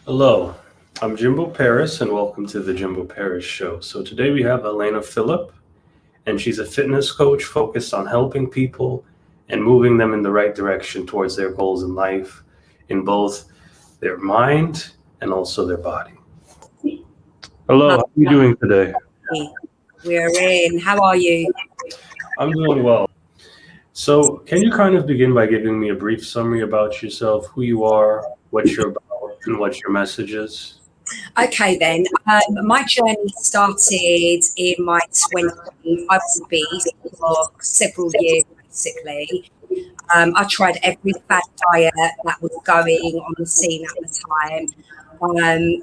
Hello, I'm Jimbo Paris, and welcome to the Jimbo Paris Show. So, today we have Helena Philip, and she's a fitness coach focused on helping people and moving them in the right direction towards their goals in life, in both their mind and also their body. Hello, how are you doing today? Hi, we're in. How are you? I'm doing well. So, can you kind of begin by giving me a brief summary about yourself, who you are, what you're about, and what your message is? Okay, then. My journey started in my 20s. I was obese for several years, basically. I tried every fad diet that was going on the scene at the time,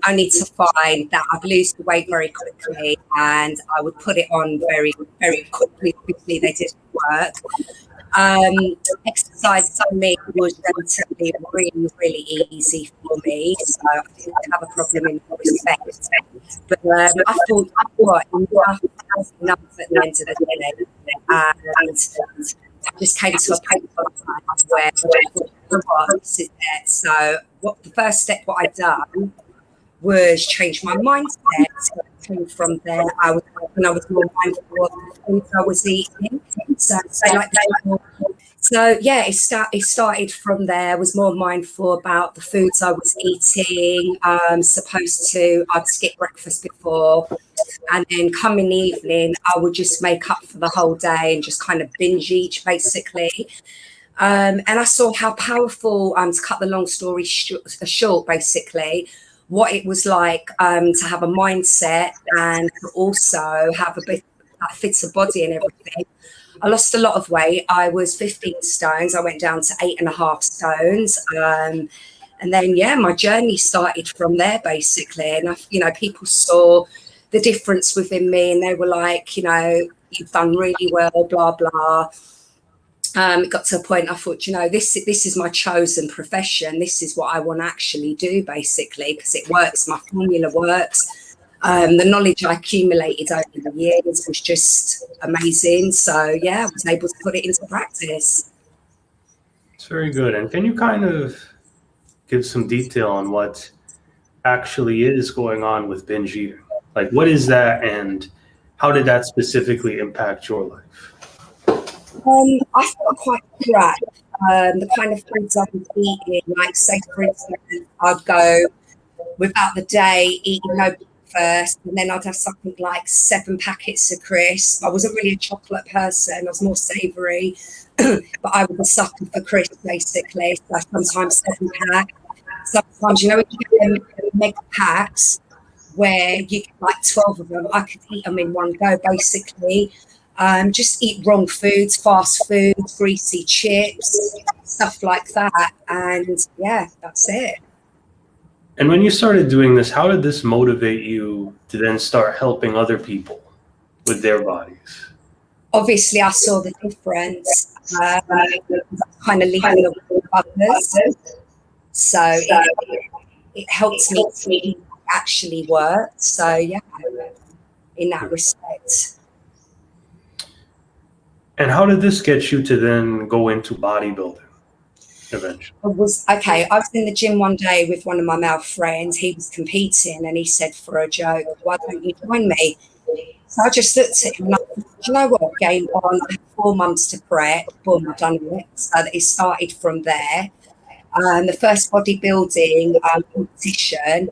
only to find that I'd lose the weight very quickly and I would put it on very, very quickly. Obviously, they didn't work. Exercise for me was relatively really, really easy for me, so I didn't have a problem in that respect. But I thought, what, enough was enough at the end of the day. And I just came to a point where I thought, you know what, this is it. So what the first step what I done was change my mindset. So it came from there. When I was more mindful of the foods I was eating. So like yeah, it started from there. I was more mindful about the foods I was eating. I'd skip breakfast before, and then coming evening, I would just make up for the whole day and just kind of binge eat basically. And I saw how powerful, to cut the long story short, basically, what it was like to have a mindset and also have a fitter body and everything. I lost a lot of weight. I was 15 stones. I went down to 8.5 stones. And then, yeah, my journey started from there, basically. And, people saw the difference within me and they were like, you've done really well, blah, blah. It got to a point I thought, this is my chosen profession. This is what I want to actually do, basically, because it works. My formula works. The knowledge I accumulated over the years was just amazing. So, yeah, I was able to put it into practice. It's very good. And can you kind of give some detail on what actually is going on with binge eating? Like, what is that, and how did that specifically impact your life? I felt quite trapped. The kind of foods I was eating, like, say, for instance, I'd go without the day, eating no breakfast, and then I'd have something like 7 packets of crisps. I wasn't really a chocolate person, I was more savoury, but I was a sucker for crisps, basically. So sometimes 7 pack. Sometimes, when you get them mega packs where you get like 12 of them, I could eat them in one go, basically. Just eat wrong foods, fast foods, greasy chips, stuff like that. And yeah, that's it. And when you started doing this, how did this motivate you to then start helping other people with their bodies? Obviously, I saw the difference. Kind of leading the way of others. So it helped me to actually work. So yeah, in that respect. And how did this get you to then go into bodybuilding eventually? I was in the gym one day with one of my male friends. He was competing and he said for a joke, "Why don't you join me?" So I just looked at him and I thought, "Do you know what? Game on. I had 4 months to prep. Boom, I've done it." So that it started from there. The first bodybuilding competition,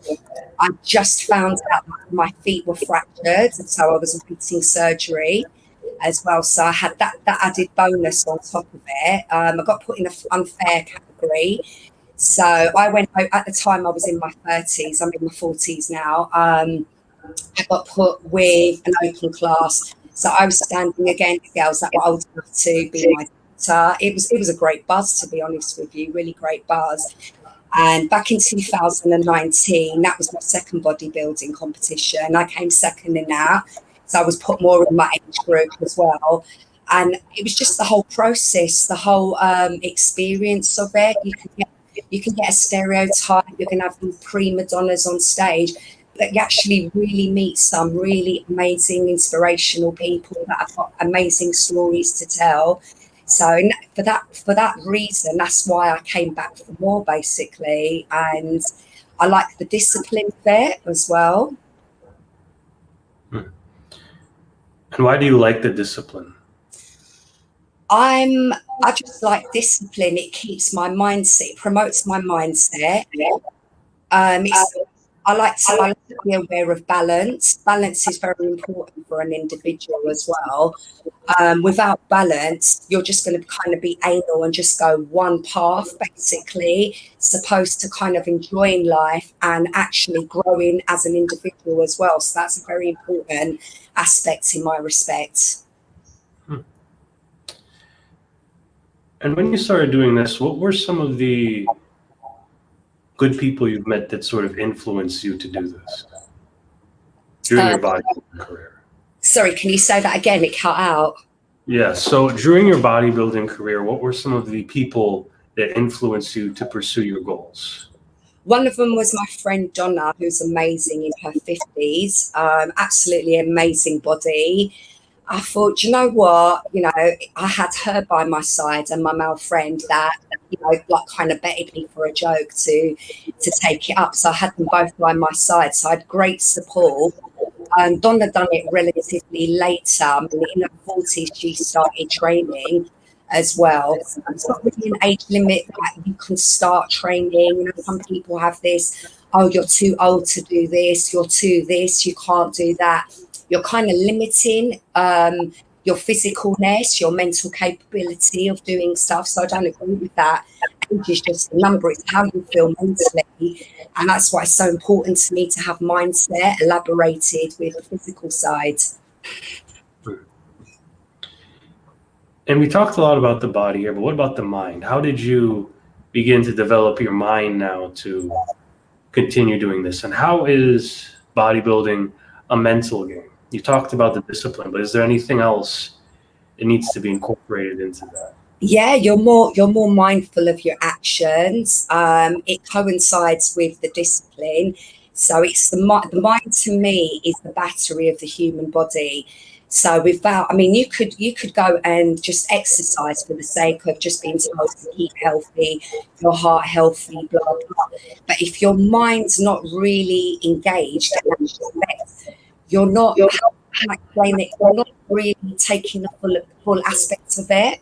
I just found out that my feet were fractured, so I was awaiting surgery as well. So I had that added bonus on top of it. I got put in an unfair category. So I went, at the time I was in my 30s, I'm in my 40s now. I got put with an open class. So I was standing against girls that were old enough to be my daughter. It was a great buzz, to be honest with you, really great buzz. And back in 2019, that was my second bodybuilding competition. I came second in that. So I was put more in my age group as well. And it was just the whole process, the whole experience of it. You can get a stereotype, you can have these prima donnas on stage, but you actually really meet some really amazing, inspirational people that have got amazing stories to tell. So for that reason, that's why I came back for more, basically. And I like the discipline bit as well. And why do you like the discipline? I just like discipline. It keeps my mindset, it promotes my mindset. I like to be aware of balance. Balance is very important for an individual as well. Without balance, you're just going to kind of be anal and just go one path, basically, supposed to kind of enjoying life and actually growing as an individual as well. So that's a very important aspect in my respect. And when you started doing this, what were some of the good people you've met that sort of influenced you to do this during your bodybuilding career? Sorry, can you say that again? It cut out. Yeah, so during your bodybuilding career, what were some of the people that influenced you to pursue your goals? One of them was my friend Donna, who's amazing in her 50s, absolutely amazing body. I thought, you know what, I had her by my side and my male friend that, like kind of betted me for a joke to take it up. So I had them both by my side. So I had great support. Donna done it relatively later. I mean, in her 40s, she started training as well. So it's not really an age limit that you can start training. Some people have this, oh, you're too old to do this, you're too this, you can't do that. You're kind of limiting your physicalness, your mental capability of doing stuff. So I don't agree with that. Age is just a number. It's how you feel mentally. And that's why it's so important to me to have mindset elaborated with the physical side. And we talked a lot about the body here, but what about the mind? How did you begin to develop your mind now to continue doing this? And how is bodybuilding a mental game? You talked about the discipline, but is there anything else that needs to be incorporated into that? Yeah, you're more mindful of your actions. It coincides with the discipline. So it's the mind to me is the battery of the human body. So you could go and just exercise for the sake of just being supposed to keep healthy, your heart healthy, blah, blah. But if your mind's not really engaged in that respect, you're not really taking the full aspects of it.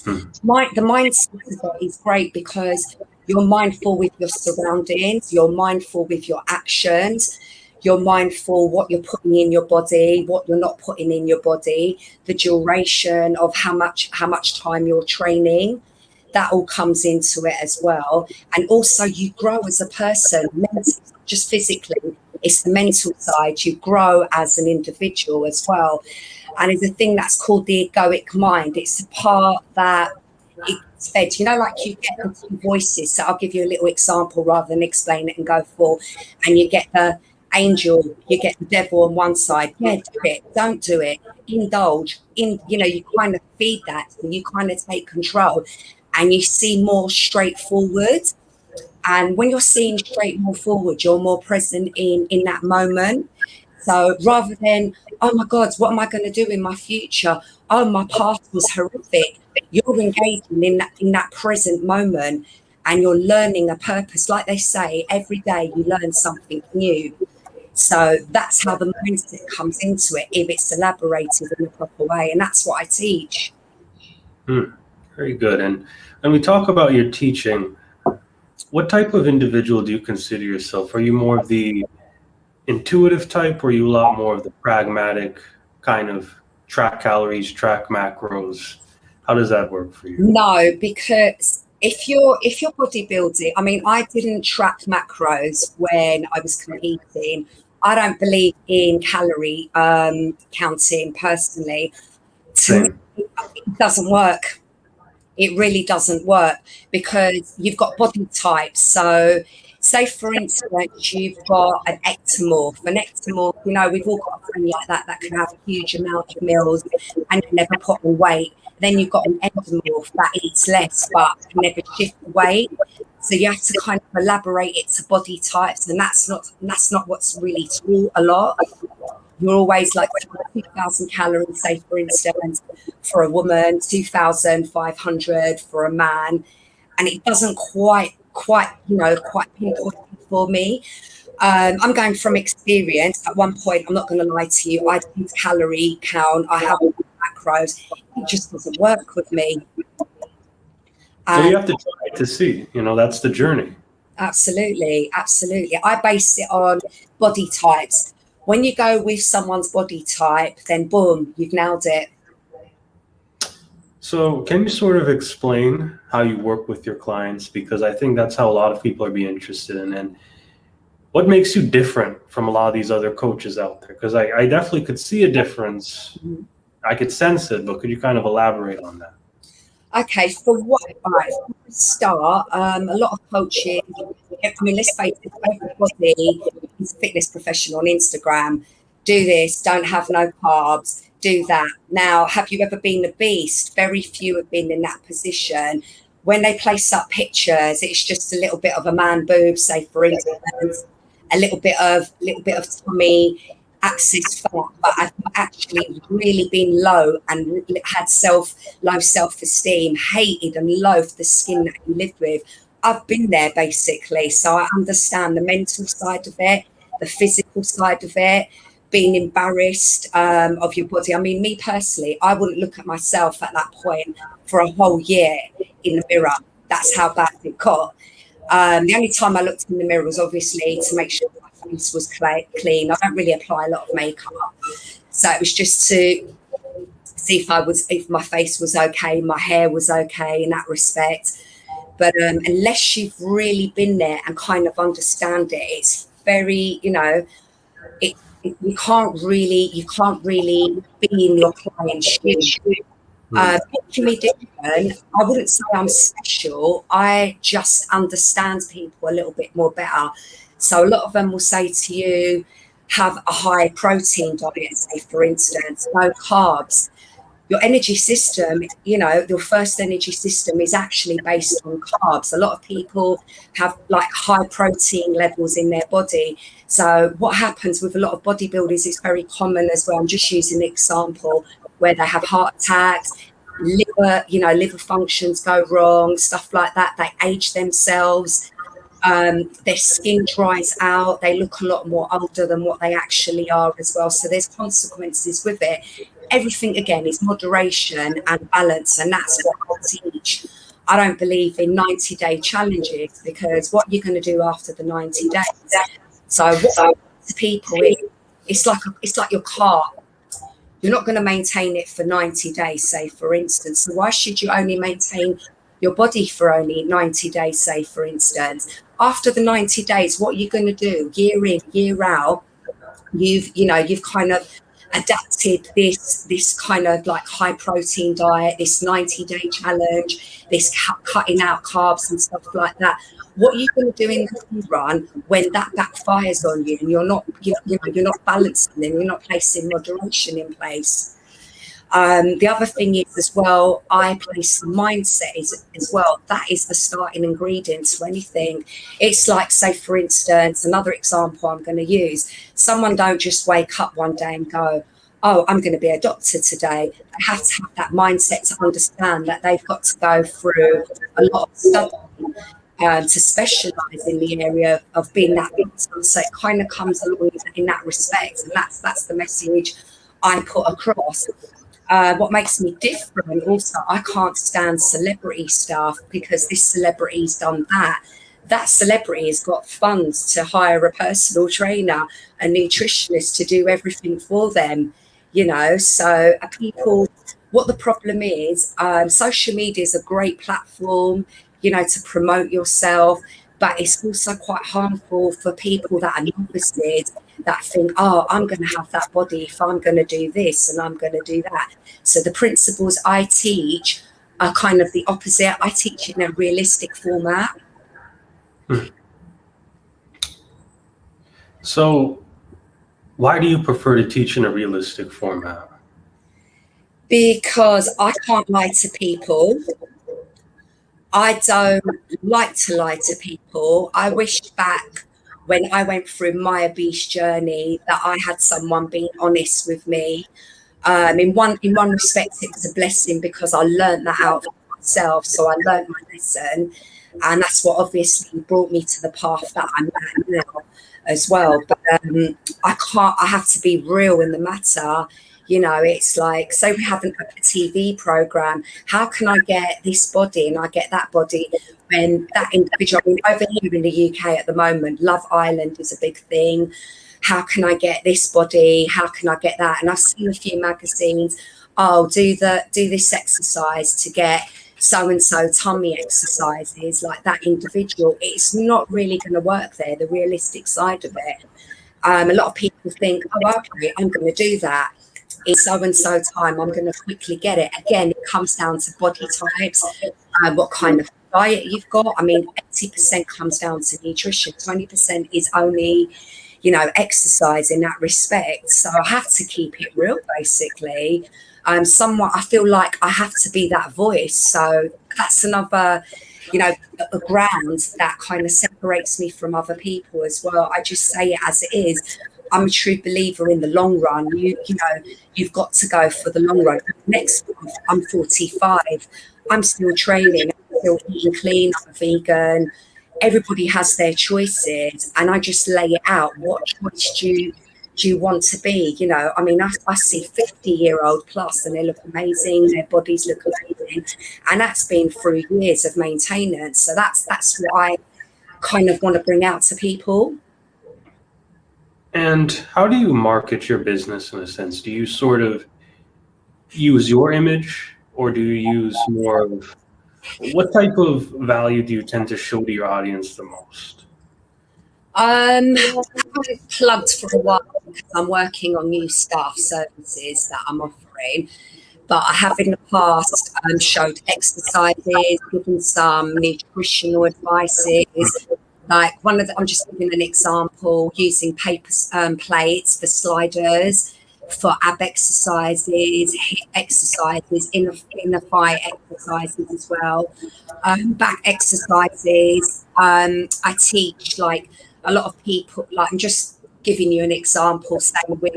The mindset is great because you're mindful with your surroundings, you're mindful with your actions, you're mindful what you're putting in your body, what you're not putting in your body, the duration of how much time you're training. That all comes into it as well. And also you grow as a person, mentally, just physically. It's the mental side. You grow as an individual as well. And it's a thing that's called the egoic mind. It's a part that it's fed, like you get the two voices. So I'll give you a little example rather than explain it and go full. And you get the angel, you get the devil on one side. Yeah, do it, don't do it, indulge in, you kind of feed that and you kind of take control and you see more straightforward. And when you're seeing more forward, you're more present in that moment. So rather than, oh my God, what am I going to do in my future? Oh, my past was horrific. You're engaging in that present moment and you're learning a purpose. Like they say, every day you learn something new. So that's how the mindset comes into it, if it's elaborated in a proper way. And that's what I teach. Very good. And when we talk about your teaching, what type of individual do you consider yourself? Are you more of the intuitive type, or are you a lot more of the pragmatic kind of track calories, track macros? How does that work for you? No, because if you're bodybuilding, I mean, I didn't track macros when I was competing. I don't believe in calorie counting personally. To me, it doesn't work. It really doesn't work because you've got body types. So say, for instance, you've got an ectomorph. An ectomorph, we've all got a friend like that can have a huge amount of meals and never put on weight. Then you've got an endomorph that eats less but can never shift the weight. So you have to kind of elaborate it to body types, and that's not what's really taught a lot. You're always like 2,000 calories, say, for instance, for a woman, 2,500 for a man. And it doesn't quite pinpoint for me. I'm going from experience. At one point, I'm not going to lie to you, I did calorie count, I have macros. It just doesn't work with me. Well, you have to try to see, that's the journey. Absolutely. I base it on body types. When you go with someone's body type, then boom, you've nailed it. So can you sort of explain how you work with your clients? Because I think that's how a lot of people are being interested in. And what makes you different from a lot of these other coaches out there? Because I definitely could see a difference. I could sense it, but could you kind of elaborate on that? Okay, for a start, a lot of coaches, let's face it, everybody is a fitness professional on Instagram. Do this, don't have no carbs, do that. Now, have you ever been a beast? Very few have been in that position. When they place up pictures, it's just a little bit of a man boob, say for instance, a little bit of tummy, axis fat, but I've actually really been low and had low self-esteem, hated and loathed the skin that you live with. I've been there basically, so I understand the mental side of it, the physical side of it, being embarrassed of your body. I mean, me personally, I wouldn't look at myself at that point for a whole year in the mirror. That's how bad it got. The only time I looked in the mirror was obviously to make sure my face was clean. I don't really apply a lot of makeup, so it was just to see if my face was okay, my hair was okay in that respect. But unless you've really been there and kind of understand it, it's very, you can't really be in your client's shoes. Making me different, I wouldn't say I'm special. I just understand people a little bit more better. So a lot of them will say to you, have a high protein diet, say for instance, no carbs. Your energy system, your first energy system is actually based on carbs. A lot of people have like high protein levels in their body. So what happens with a lot of bodybuilders is very common as well. I'm just using an example where they have heart attacks, liver functions go wrong, stuff like that. They age themselves. Their skin dries out. They look a lot more older than what they actually are as well. So there's consequences with it. Everything, again, is moderation and balance, and that's what I teach. I don't believe in 90-day challenges, because what you're going to do after the 90 days. So what I to people is, it's like your car. You're not going to maintain it for 90 days, say, for instance. So why should you only maintain your body for only 90 days, say, for instance? After the 90 days, what you're going to do year in, year out, you've kind of adapted this kind of like high protein diet, this 90-day challenge, this cutting out carbs and stuff like that. What are you going to do in the long run when that backfires on you and you're not balancing and you're not placing moderation in place? The other thing is as well, I place mindset as well. That is the starting ingredient to anything. It's like, say, for instance, another example I'm going to use. Someone don't just wake up one day and go, oh, I'm going to be a doctor today. They have to have that mindset to understand that they've got to go through a lot of study to specialise in the area of being that doctor. So it kind of comes along in that respect. And that's the message I put across. What makes me different also, I can't stand celebrity stuff, because this celebrity's done that. That celebrity has got funds to hire a personal trainer, a nutritionist to do everything for them, So people, what the problem is, social media is a great platform, to promote yourself, but it's also quite harmful for people that are novices, that think, oh, I'm going to have that body if I'm going to do this and I'm going to do that. So the principles I teach are kind of the opposite. I teach it in a realistic format. So why do you prefer to teach in a realistic format? Because I can't lie to people. I don't like to lie to people. I wish back when I went through my obese journey that I had someone being honest with me. In one respect, it was a blessing because I learned that out for myself. So I learned my lesson. And that's what obviously brought me to the path that I'm at now as well. But I have to be real in the matter. You know, it's like, say we have a TV program, how can I get this body and I get that body when that individual, I mean, over here in the UK at the moment, Love Island is a big thing. How can I get this body? How can I get that? And I've seen a few magazines, oh, do this exercise to get so-and-so tummy exercises, like that individual. It's not really going to work there, the realistic side of it. A lot of people think, oh, okay, I'm going to do that. In so-and-so time, I'm going to quickly get it. Again, it comes down to body types, what kind of diet you've got. I mean, 80% comes down to nutrition. 20% is only, you know, exercise in that respect. So I have to keep it real, basically. Somewhat, I feel like I have to be that voice. So that's another, you know, a ground that kind of separates me from other people as well. I just say it as it is. I'm a true believer in the long run. You know, you've got to go for the long run. Next month, I'm 45. I'm still training. I'm still eating clean. I'm vegan. Everybody has their choices, and I just lay it out. What choice do you want to be? You know, I mean, I see 50-year-old plus, and they look amazing. Their bodies look amazing, and that's been through years of maintenance. So that's what I kind of want to bring out to people. And how do you market your business in a sense? Do you sort of use your image, or do you use more of, what type of value do you tend to show to your audience the most? I've been plugged for a while because I'm working on new staff services that I'm offering. But I have in the past showed exercises, given some nutritional advices. Like I'm just giving an example, using paper plates for sliders, for ab exercises, hip exercises, inner thigh exercises as well, back exercises. I teach, like, a lot of people, like, I'm just giving you an example, saying with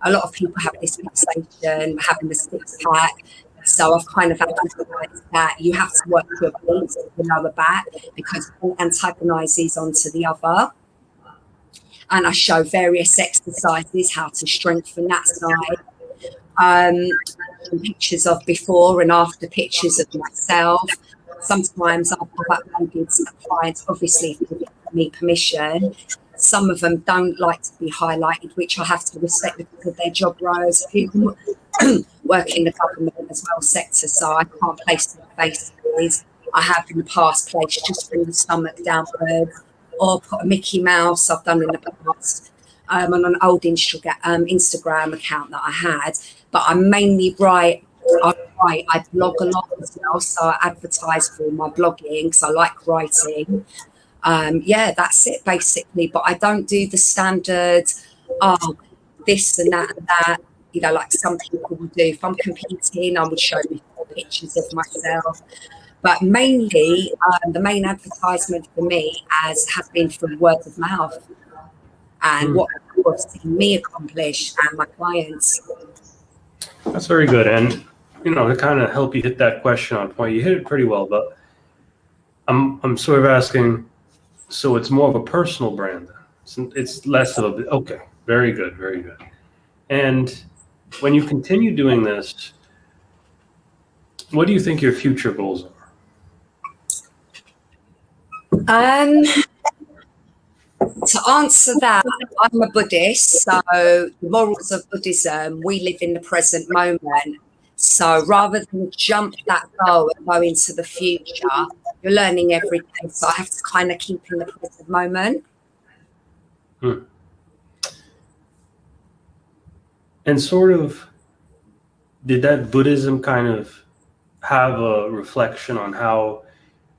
a lot of people have this fixation, having the six pack. So I've kind of advertised that you have to work your base, the lower back, because one antagonizes onto the other. And I show various exercises, how to strengthen that side. Pictures of before and after pictures of myself. Sometimes I've uploaded clients, obviously, if they give me permission. Some of them don't like to be highlighted, which I have to respect because of their job roles. People work in the government as well sector, so I can't place their faces. I have in the past placed just from the stomach downwards, or put a Mickey Mouse. I've done in the past on an old Instagram account that I had. But I mainly write. I blog a lot as well, so I advertise for my blogging because I like writing. Yeah, that's it basically. But I don't do the standard, oh, this and that and that, you know, like some people will do. If I'm competing, I would show pictures of myself. But mainly, the main advertisement for me has been from word of mouth and what people have seen me accomplish and my clients. That's very good. And, you know, to kind of help you hit that question on point, you hit it pretty well, but I'm sort of asking, so it's more of a personal brand. It's less of a, okay, very good, very good. And when you continue doing this, what do you think your future goals are? To answer that, I'm a Buddhist, so the morals of Buddhism, we live in the present moment. So rather than jump that goal and go into the future, you're learning every day. So I have to kind of keep in the present moment. And sort of, did that Buddhism kind of have a reflection on how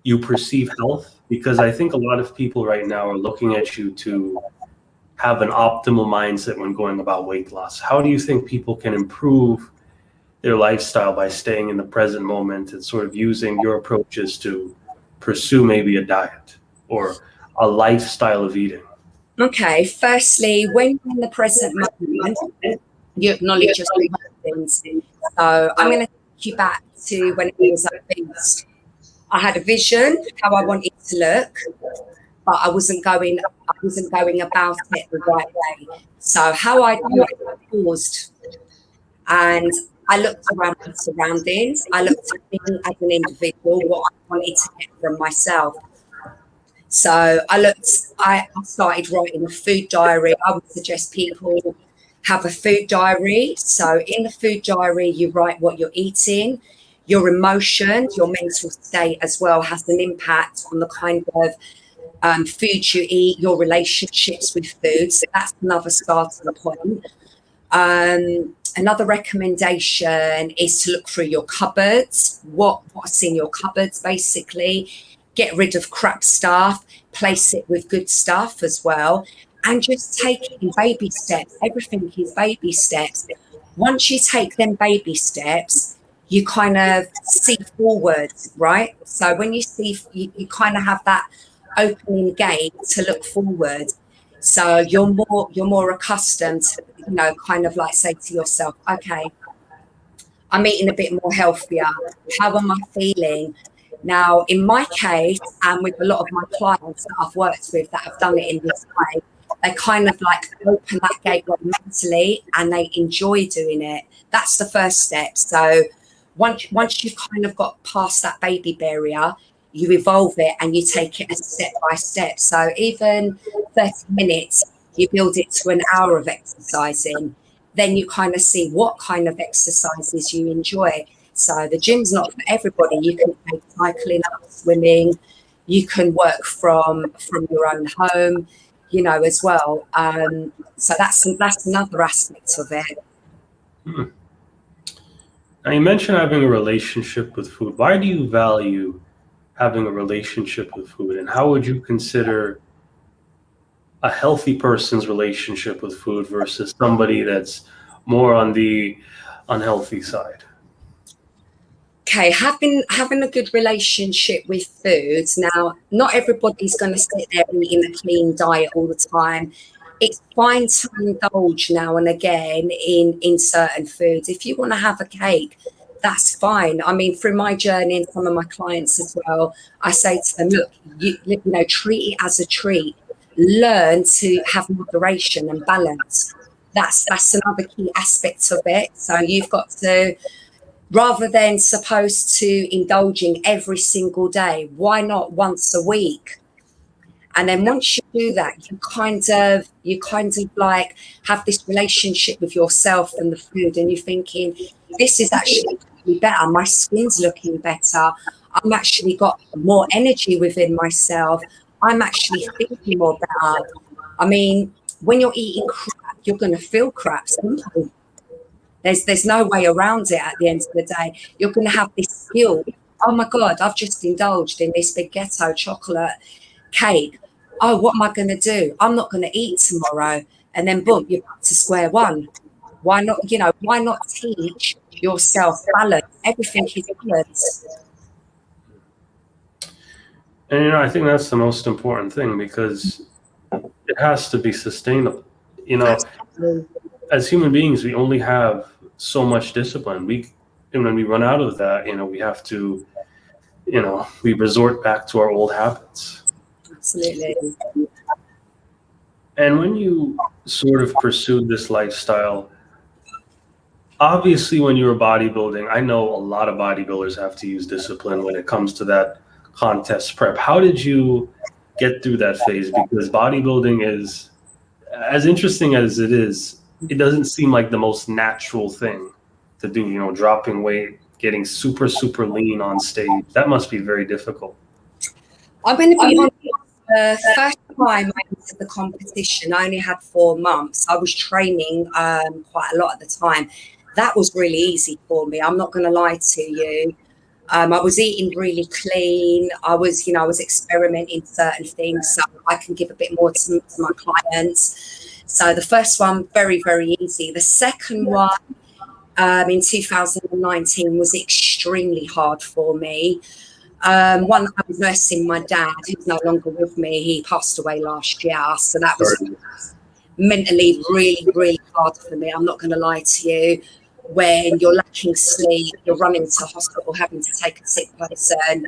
you perceive health? Because I think a lot of people right now are looking at you to have an optimal mindset when going about weight loss. How do you think people can improve their lifestyle by staying in the present moment and sort of using your approaches to pursue maybe a diet or a lifestyle of eating? Okay, firstly, when you're in the present moment, you acknowledge your surroundings. So I'm going to take you back to when I was obese. I had a vision how I wanted to look, but I wasn't going about it the right way. So how I done it, I paused and I looked around my surroundings. I looked at me as an individual, what I wanted to get from myself. So I started writing a food diary. I would suggest people have a food diary. So in the food diary, you write what you're eating, your emotions, your mental state as well has an impact on the kind of food you eat, your relationships with food. So that's another starting point. Another recommendation is to look through your cupboards, what's in your cupboards, basically. Get rid of crap stuff, place it with good stuff as well, and just take it in baby steps. Everything is baby steps. Once you take them baby steps, you kind of see forward, right? So when you see, you kind of have that opening gate to look forward. So you're more accustomed to, kind of like say to yourself, okay, I'm eating a bit more healthier. How am I feeling? Now, in my case, and with a lot of my clients that I've worked with that have done it in this way, they kind of like open that gateway mentally and they enjoy doing it. That's the first step. So once you've kind of got past that baby barrier, you evolve it and you take it a step by step. So even 30 minutes, you build it to an hour of exercising. Then you kind of see what kind of exercises you enjoy. So the gym's not for everybody. You can take cycling up, swimming. You can work from your own home, as well. So that's another aspect of it. Now, you mentioned having a relationship with food. Why do you value having a relationship with food, and how would you consider a healthy person's relationship with food versus somebody that's more on the unhealthy side? Okay, having a good relationship with foods. Now, not everybody's going to sit there and eating a clean diet all the time. It's fine to indulge now and again in certain foods. If you want to have a cake, that's fine. I mean, through my journey and some of my clients as well, I say to them, look, treat it as a treat. Learn to have moderation and balance. That's another key aspect of it. So you've got to, rather than supposed to indulging every single day, why not once a week? And then once you do that, you kind of like have this relationship with yourself and the food, and you're thinking, this is actually better. My skin's looking better. I'm actually got more energy within myself. I'm actually feeling more better. I mean, when you're eating crap, you're going to feel crap. Simple. There's no way around it at the end of the day. You're going to have this guilt. Oh my God, I've just indulged in this big ghetto chocolate cake. Oh, what am I going to do? I'm not going to eat tomorrow. And then boom, you're back to square one. Why not, why not teach yourself balance? Everything is balance. And, I think that's the most important thing, because it has to be sustainable. Absolutely. As human beings, we only have so much discipline. And when we run out of that, we have to, we resort back to our old habits. Absolutely. And when you sort of pursued this lifestyle, obviously when you were bodybuilding, I know a lot of bodybuilders have to use discipline when it comes to that contest prep. How did you get through that phase? Because bodybuilding is, as interesting as it is, it doesn't seem like the most natural thing to do, dropping weight, getting super, super lean on stage. That must be very difficult. I'm going to be honest. The first time I entered the competition, I only had 4 months. I was training quite a lot at the time. That was really easy for me. I'm not going to lie to you. I was eating really clean. I was experimenting certain things, so I can give a bit more to my clients. So the first one, very, very easy. The second one in 2019 was extremely hard for me. One, I was nursing my dad, who's no longer with me. He passed away last year. So that was mentally really, really hard for me. I'm not going to lie to you. When you're lacking sleep, you're running to hospital, having to take a sick person.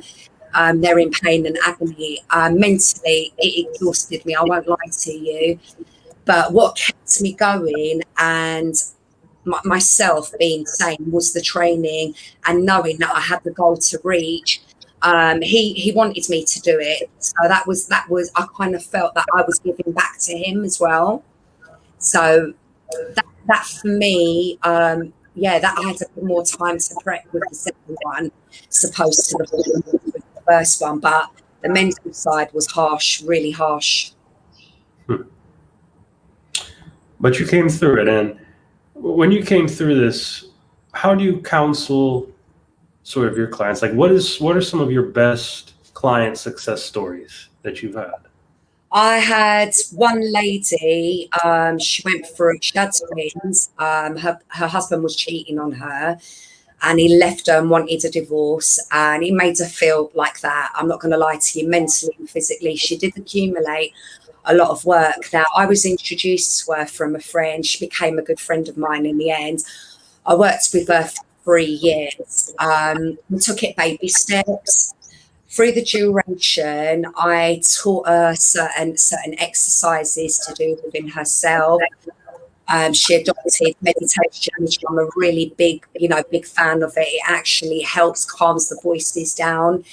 They're in pain and agony. Mentally, it exhausted me. I won't lie to you. But what kept me going and myself being sane was the training and knowing that I had the goal to reach. He wanted me to do it, so that was I kind of felt that I was giving back to him as well. So that for me, that I had to put more time to prep with the second one, supposed to the first one, but the mental side was harsh, really harsh. But you came through it, and when you came through this, how do you counsel sort of your clients? Like, what are some of your best client success stories that you've had? I had one lady, she went through, she had twins, her husband was cheating on her and he left her and wanted a divorce, and he made her feel like that. I'm not going to lie to you, mentally and physically. She did accumulate a lot of work. Now, I was introduced to her from a friend. She became a good friend of mine in the end. I worked with her for 3 years. We took it baby steps. Through the duration, I taught her certain exercises to do within herself. She adopted meditation, which I'm a really big fan of it. It actually helps calms the voices down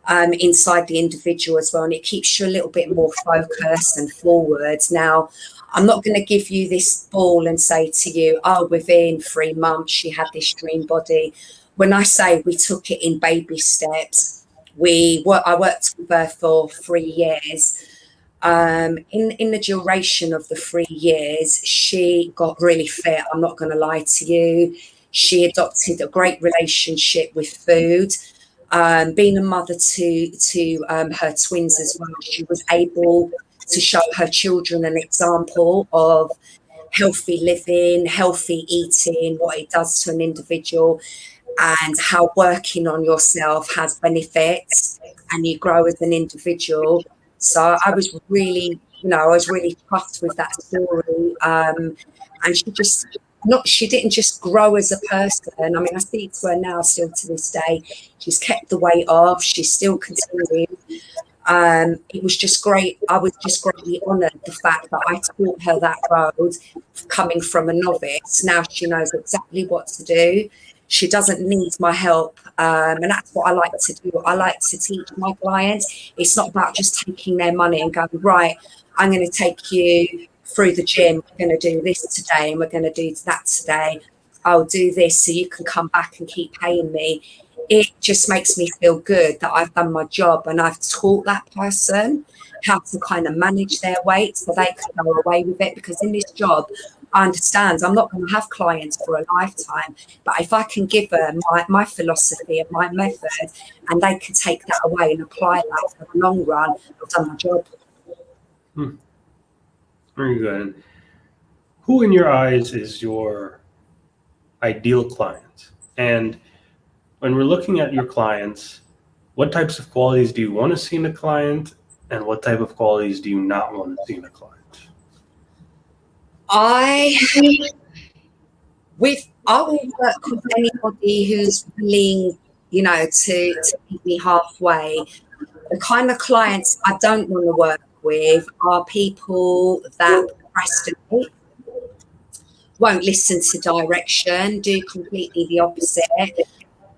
inside the individual as well, and it keeps you a little bit more focused and forward. Now, I'm not going to give you this ball and say to you, oh, within 3 months she had this dream body. When I say we took it in baby steps, I worked with her for 3 years. In the duration of the 3 years, she got really fit. I'm not going to lie to you. She adopted a great relationship with food. Being a mother to her twins as well, she was able to show her children an example of healthy living, healthy eating, what it does to an individual, and how working on yourself has benefits and you grow as an individual. So I was really, chuffed with that story. And she didn't just grow as a person. I mean, I speak to her now still to this day. She's kept the weight off. She's still continuing. It was just great. I was just greatly honoured the fact that I taught her that road coming from a novice. Now she knows exactly what to do. She doesn't need my help. And that's what I like to do. I like to teach my clients. It's not about just taking their money and going, right, I'm going to take you through the gym. We're going to do this today and we're going to do that today. I'll do this so you can come back and keep paying me. It just makes me feel good that I've done my job and I've taught that person how to kind of manage their weight so they can go away with it. Because in this job, I understand I'm not going to have clients for a lifetime, but if I can give them my philosophy and my method and they can take that away and apply that for the long run, I've done my job. Very good. Who in your eyes is your ideal client? And when we're looking at your clients, what types of qualities do you want to see in a client, and what type of qualities do you not want to see in a client? I will work with anybody who's willing, to meet me halfway. The kind of clients I don't want to work with are people that procrastinate, won't listen to direction, do completely the opposite.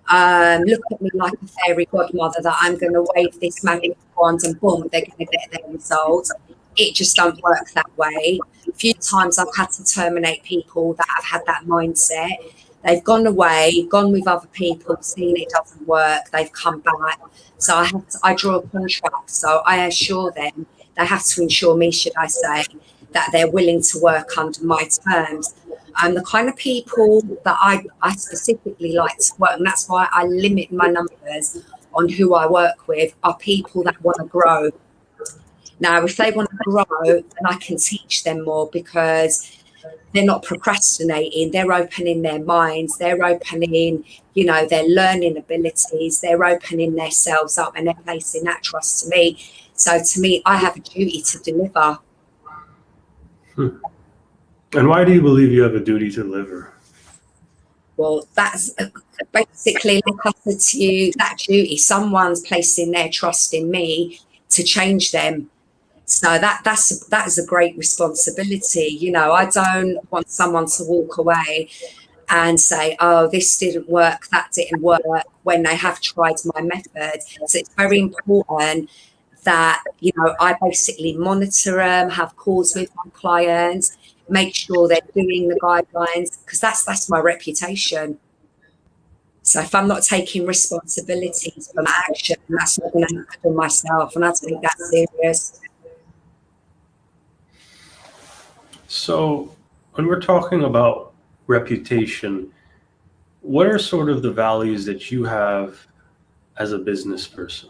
Look at me like a fairy godmother that I'm going to wave this magic wand and boom, they're going to get their results. It just don't work that way. A few times I've had to terminate people that have had that mindset. They've gone away, gone with other people, seen it doesn't work, they've come back. So I draw a contract. So I assure them, they have to ensure me, should I say, that they're willing to work under my terms. And the kind of people that I specifically like to work, and that's why I limit my numbers on who I work with, are people that want to grow. Now, if they want to grow, then I can teach them more because they're not procrastinating. They're opening their minds. They're opening, their learning abilities. They're opening themselves up and they're placing that trust to me. So to me, I have a duty to deliver. And why do you believe you have a duty to deliver? Well, that's basically, like I said to you, that duty. Someone's placing their trust in me to change them. So that is a great responsibility. You know, I don't want someone to walk away and say, oh, this didn't work, that didn't work, when they have tried my method. So it's very important that, you know, I basically monitor them, have calls with my clients, make sure they're doing the guidelines, because that's my reputation. So if I'm not taking responsibilities for my action, that's not going to happen for myself, and I take that serious. So when we're talking about reputation, what are sort of the values that you have as a business person?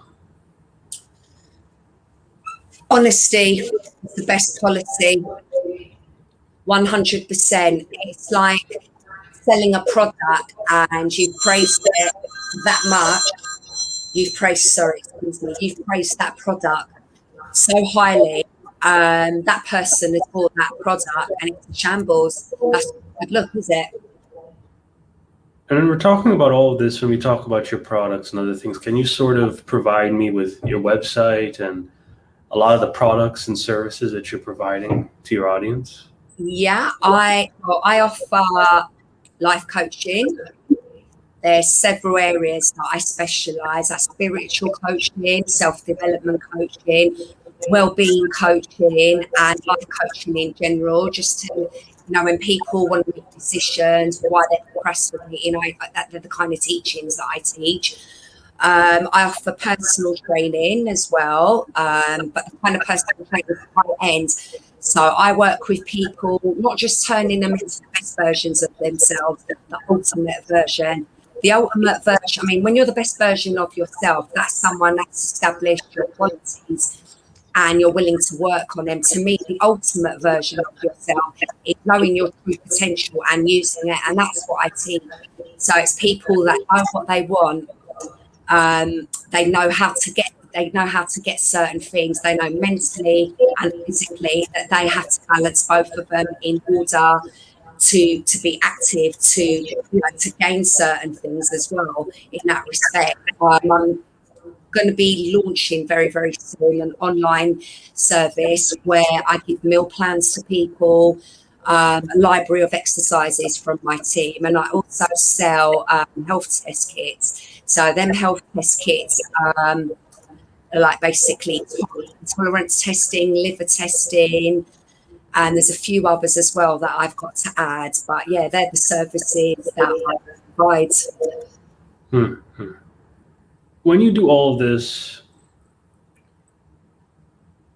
Honesty is the best policy. 100%. It's like selling a product and you've praised it that much. You've praised that product so highly. That person has bought that product and it's a shambles. That's not good look, is it? And when we're talking about all of this, when we talk about your products and other things, can you sort of provide me with your website and a lot of the products and services that you're providing to your audience? Yeah, I offer life coaching. There's several areas that I specialise. That's spiritual coaching, self-development coaching, well-being coaching, and life coaching in general, just to, you know, when people want to make decisions, why they're procrastinating, they're the kind of teachings that I teach. I offer personal training as well, but the kind of personal training is high end. So I work with people, not just turning them into the best versions of themselves, the ultimate version. The ultimate version, I mean, when you're the best version of yourself, that's someone that's established your qualities and you're willing to work on them. To me, the ultimate version of yourself is knowing your true potential and using it. And that's what I teach. So it's people that know what they want. They know how to get certain things. They know mentally and physically that they have to balance both of them in order to be active, to gain certain things as well in that respect. I'm going to be launching very, very soon an online service where I give meal plans to people, a library of exercises from my team, and I also sell health test kits. So them health test kits are like basically tolerance testing, liver testing, and there's a few others as well that I've got to add. But yeah, they're the services that I provide. When you do all of this,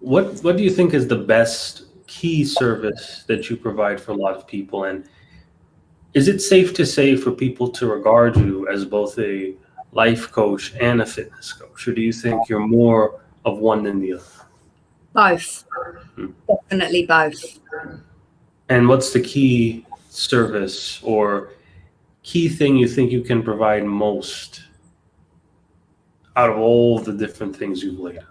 what do you think is the best key service that you provide for a lot of people? And is it safe to say for people to regard you as both a life coach and a fitness coach? Or do you think you're more of one than the other? Both. Definitely both. And what's the key service or key thing you think you can provide most out of all the different things you've laid out?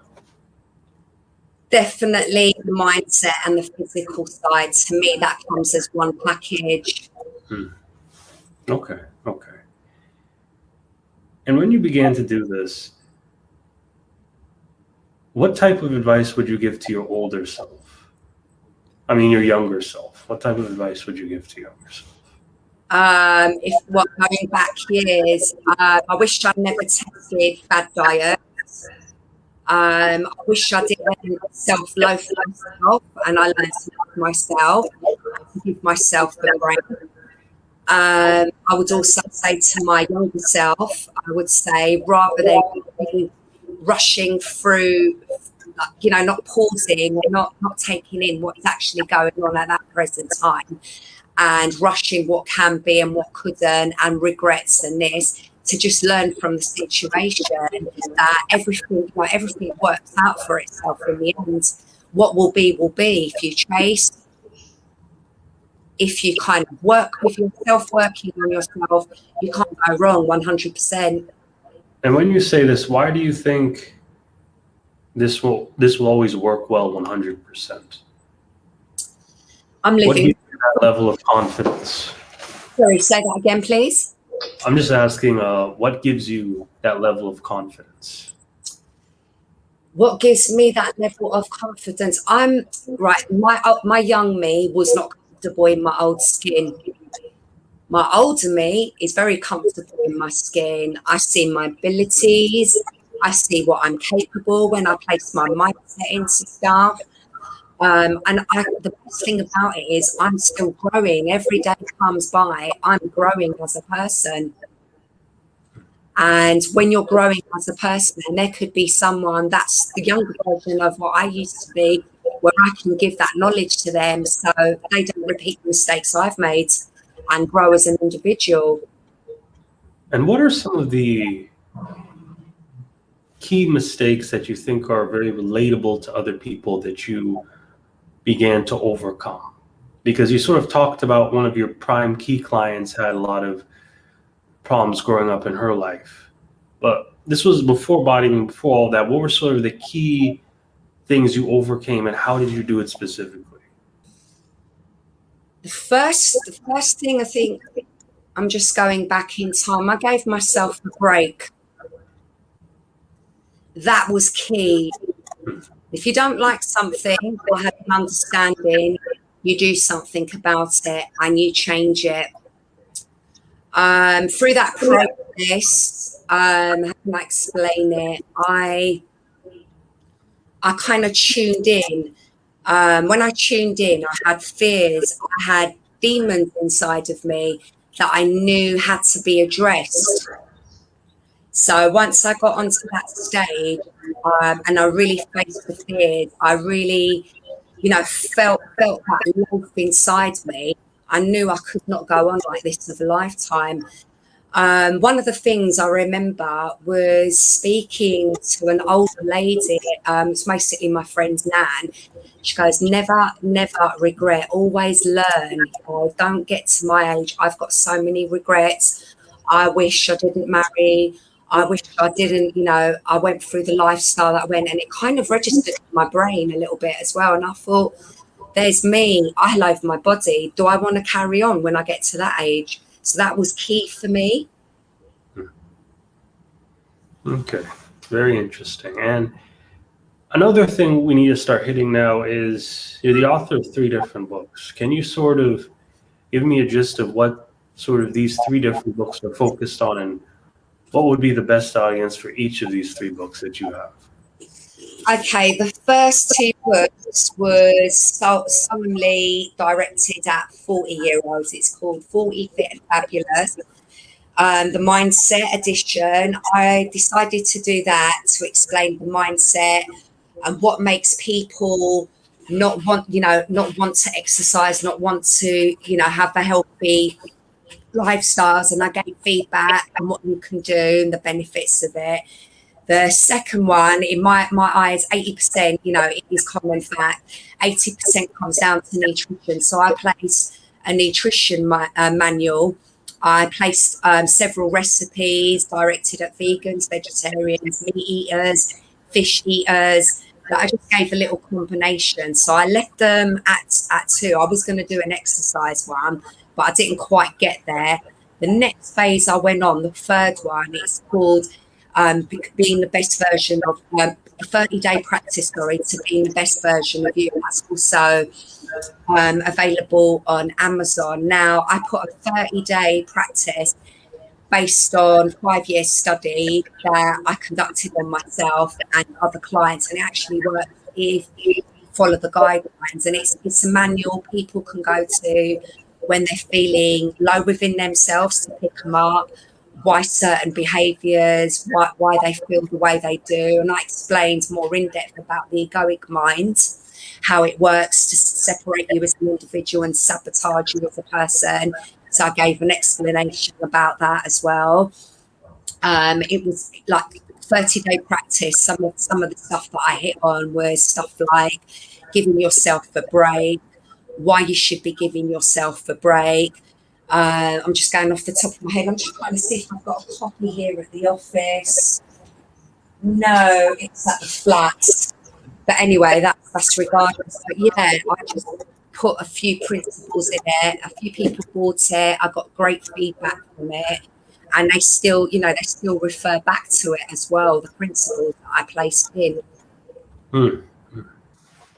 Definitely the mindset and the physical side. To me, that comes as one package. Okay. And when you began to do this, what type of advice would you give to your older self? I mean, your younger self. What type of advice would you give to your younger self? Going back years, I wish I'd never tested bad diets. I wish I didn't self-love myself, and I learned to love myself, to give myself the break. I would also say to my younger self, I would say, rather than rushing through, you know, not pausing, not taking in what is actually going on at that present time, and rushing what can be and what couldn't, and regrets and this, to just learn from the situation that everything works out for itself in the end. What will be will be. If you chase, if you kind of work with yourself, working on yourself, you can't go wrong 100%. And when you say this, why do you think this will always work well 100%? I'm living. What gives you that level of confidence? Sorry, say that again, please. I'm just asking, what gives you that level of confidence? What gives me that level of confidence? I'm right. My young me was not comfortable in my old skin. My older me is very comfortable in my skin. I see my abilities. I see what I'm capable when I place my mindset into stuff. The best thing about it is I'm still growing. Every day comes by, I'm growing as a person. And when you're growing as a person, and there could be someone that's the younger version of what I used to be, where I can give that knowledge to them so they don't repeat the mistakes I've made and grow as an individual. And what are some of the key mistakes that you think are very relatable to other people that you began to overcome? Because you sort of talked about one of your prime key clients had a lot of problems growing up in her life. But this was before bodybuilding, before all that. What were sort of the key things you overcame, and how did you do it specifically? The first thing, I think, I'm just going back in time. I gave myself a break. That was key. If you don't like something or have an understanding, you do something about it and you change it. Through that process, how can I explain it? I kind of tuned in. When I tuned in, I had fears, I had demons inside of me that I knew had to be addressed. So once I got onto that stage, and I really faced the fears, I really, felt that love inside me. I knew I could not go on like this for a lifetime. One of the things I remember was speaking to an older lady. It's basically my friend's nan. She goes, never, never regret, always learn. Don't get to my age. I've got so many regrets. I wish I didn't marry. I wish I didn't, I went through the lifestyle that I went, and it kind of registered in my brain a little bit as well. And I thought, there's me. I love my body. Do I want to carry on when I get to that age? So that was key for me. Okay, very interesting. And another thing we need to start hitting now is you're the author of 3 different books. Can you sort of give me a gist of what sort of these 3 different books are focused on, and what would be the best audience for each of these 3 books that you have? Okay, the first 2 books was solely directed at 40-year-olds. It's called 40 Fit and Fabulous. The Mindset Edition, I decided to do that to explain the mindset and what makes people not want to exercise, not want to, have a healthy lifestyles. And I gave feedback on what you can do and the benefits of it. The second one, in my eyes, 80%, it is common fact, 80% comes down to nutrition. So I placed a nutrition manual. I placed several recipes directed at vegans, vegetarians, meat eaters, fish eaters, that I just gave a little combination. So I left them at 2. I was going to do an exercise one, but I didn't quite get there. The next phase I went on, the third one, it's called being the best version of a 30-day practice, to being the best version of you. That's also available on Amazon. Now, I put a 30-day practice based on 5-year study that I conducted on myself and other clients, and it actually works if you follow the guidelines. And it's a manual people can go to when they're feeling low within themselves to pick them up, why certain behaviours, why they feel the way they do. And I explained more in depth about the egoic mind, how it works to separate you as an individual and sabotage you as a person. So I gave an explanation about that as well. It was like 30-day practice. Some of the stuff that I hit on was stuff like giving yourself a break, why you should be giving yourself a break. I'm just going off the top of my head. I'm just trying to see if I've got a copy here at the office. No, it's at the flat. But anyway, that's regardless. But yeah, I just put a few principles in it. A few people bought it. I got great feedback from it. and they still refer back to it as well, the principles that I placed in.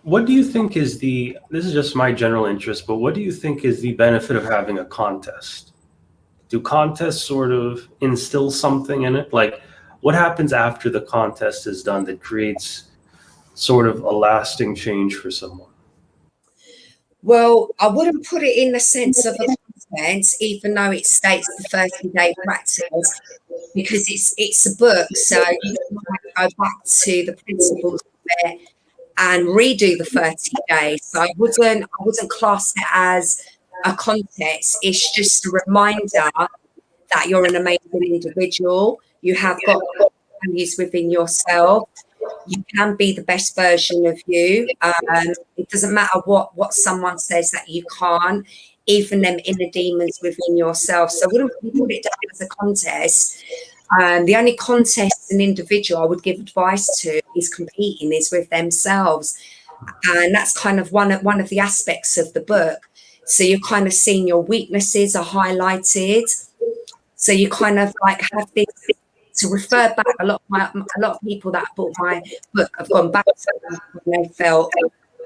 What do you think is this is just my general interest, but what do you think is the benefit of having a contest? Do contests sort of instill something in it? Like, what happens after the contest is done that creates sort of a lasting change for someone? Well, I wouldn't put it in the sense of a contest, even though it states the 30-day practice, because it's a book, so you can go back to the principles of it and redo the 30 days. So I wouldn't class it as a contest. It's just a reminder that you're an amazing individual. You have got values within yourself. You can be the best version of you. It doesn't matter what someone says that you can't, even them inner demons within yourself. So I wouldn't put it down as a contest. The only contest an individual I would give advice to is competing is with themselves. And that's kind of one of the aspects of the book. So you're kind of seeing your weaknesses are highlighted. So you kind of like have this to refer back. A lot of people that bought my book have gone back to it when they felt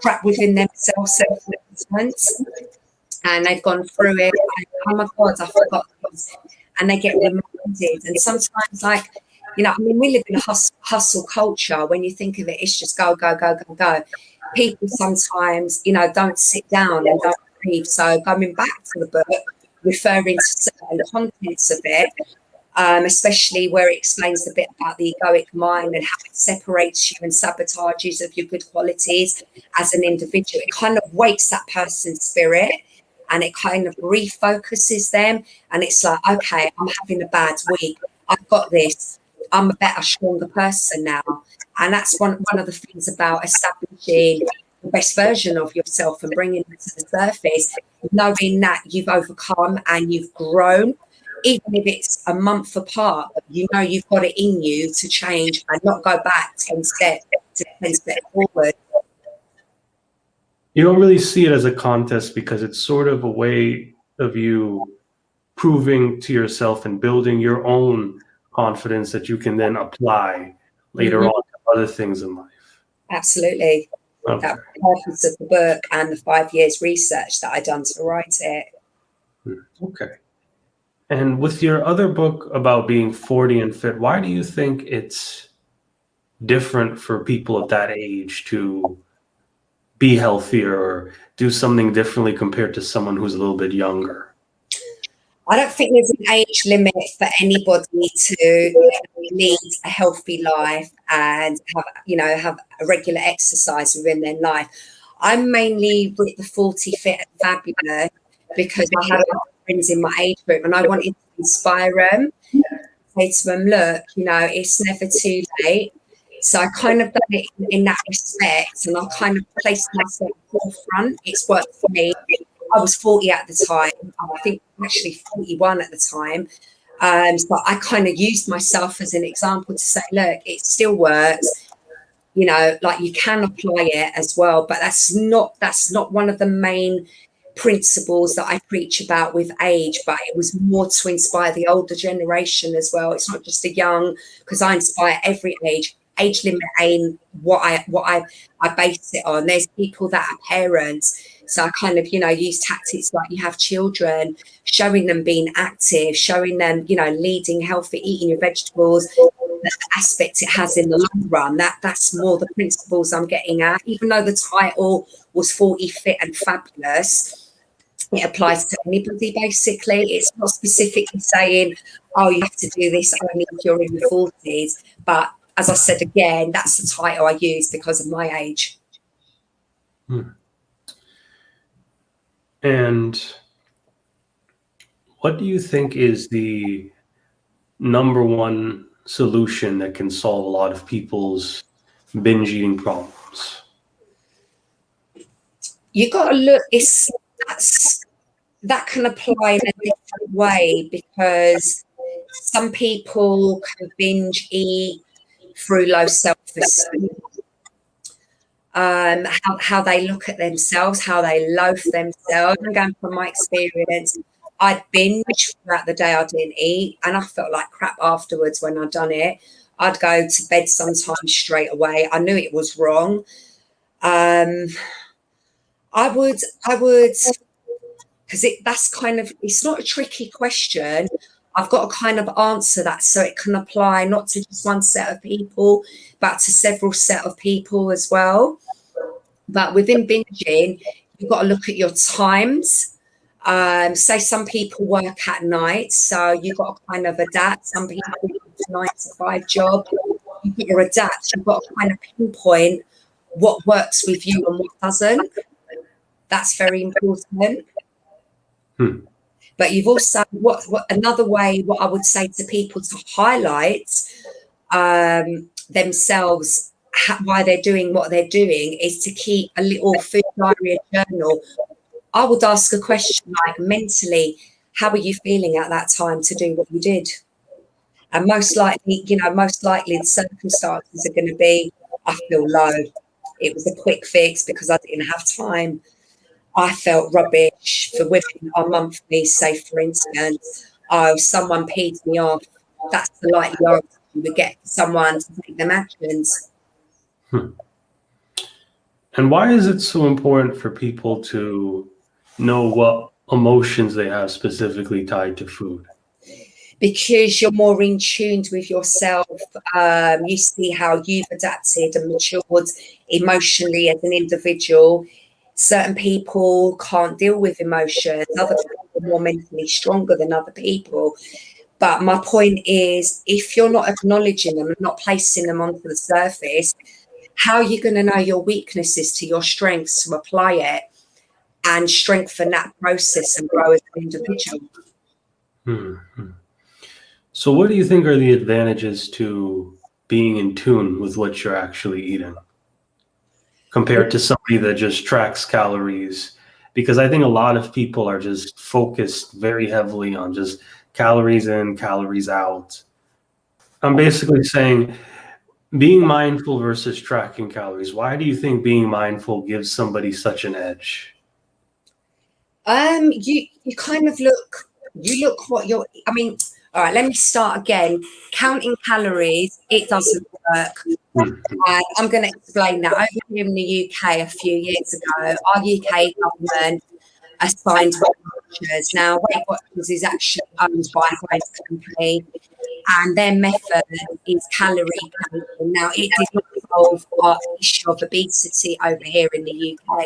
trapped within themselves, self-assessments, and they've gone through it. Like, oh my God, I forgot this. And they get reminded. And sometimes, like, you know, I mean, we live in a hustle culture. When you think of it, it's just go, go, go, go, go. People sometimes, you know, don't sit down and don't breathe. So going back to the book, referring to certain contents of it, especially where it explains a bit about the egoic mind and how it separates you and sabotages of your good qualities as an individual. It kind of wakes that person's spirit and it kind of refocuses them. And it's like, okay, I'm having a bad week. I've got this. I'm a better, stronger person now. And that's one of the things about establishing the best version of yourself and bringing it to the surface, knowing that you've overcome and you've grown. Even if it's a month apart, you know you've got it in you to change and not go back 10 steps forward. You don't really see it as a contest because it's sort of a way of you proving to yourself and building your own confidence that you can then apply later on to other things in life. Absolutely. Okay. That's the purpose of the book and the 5 years research that I done to write it. Okay. And with your other book about being 40 and fit, why do you think it's different for people of that age to be healthier or do something differently compared to someone who's a little bit younger? I don't think there's an age limit for anybody to lead a healthy life and have a regular exercise within their life. I'm mainly with the 40 fit and fabulous because I have friends in my age group and I wanted to inspire them, say to them, look, you know, it's never too late. So I kind of done it in that respect and I kind of placed myself forefront. It's worked for me. I was 40 at the time. I think actually 41 at the time. So I kind of used myself as an example to say, look, it still works. You know, like you can apply it as well, but that's not one of the main principles that I preach about with age, but it was more to inspire the older generation as well. It's not just a young, because I inspire every age. Age limit ain't what I base it on. There's people that are parents, so I kind of, you know, use tactics like you have children, showing them being active, showing them, you know, leading healthy, eating your vegetables, the aspect it has in the long run. That's more the principles I'm getting at. Even though the title was 40 fit and fabulous, it applies to anybody basically. It's not specifically saying, oh, you have to do this only if you're in your 40s, but as I said again, that's the title I use because of my age. And what do you think is the number one solution that can solve a lot of people's binge eating problems? You got to look. That can apply in a different way because some people can binge eat through low self-esteem, how they look at themselves, how they loathe themselves. And going from my experience, I'd binge throughout the day. I didn't eat, and I felt like crap afterwards when I'd done it. I'd go to bed sometimes straight away. I knew it was wrong. I would, because that's kind of, it's not a tricky question. I've got to kind of answer that so it can apply not to just one set of people, but to several set of people as well. But within binging, you've got to look at your times. Say some people work at night, so you've got to kind of adapt. Some people do a 9-to-5 job. You've got to adapt. You've got to kind of pinpoint what works with you and what doesn't. That's very important. But you've also, what another way, what I would say to people to highlight themselves, why they're doing what they're doing, is to keep a little food diary journal. I would ask a question like, mentally, how are you feeling at that time to do what you did? And most likely the circumstances are going to be, I feel low. It was a quick fix because I didn't have time. I felt rubbish. For women on monthly, say for instance, someone peed me off. That's the likely answer you would get someone to take them actions. And why is it so important for people to know what emotions they have specifically tied to food? Because you're more in tune with yourself. You see how you've adapted and matured emotionally as an individual. Certain people can't deal with emotions. Other people are more mentally stronger than other people. But my point is, if you're not acknowledging them and not placing them onto the surface, how are you going to know your weaknesses to your strengths to apply it and strengthen that process and grow as an individual? So what do you think are the advantages to being in tune with what you're actually eating compared to somebody that just tracks calories? Because I think a lot of people are just focused very heavily on just calories in, calories out. I'm basically saying being mindful versus tracking calories. Why do you think being mindful gives somebody such an edge? You kind of look what you're, I mean, all right, let me start again. Counting calories, it doesn't work. And I'm going to explain that. Over here in the UK a few years ago, our UK government assigned Weight Watchers. Now, Weight Watchers is actually owned by Heinz Company, and their method is calorie counting. Now, it did not solve our issue of obesity over here in the UK.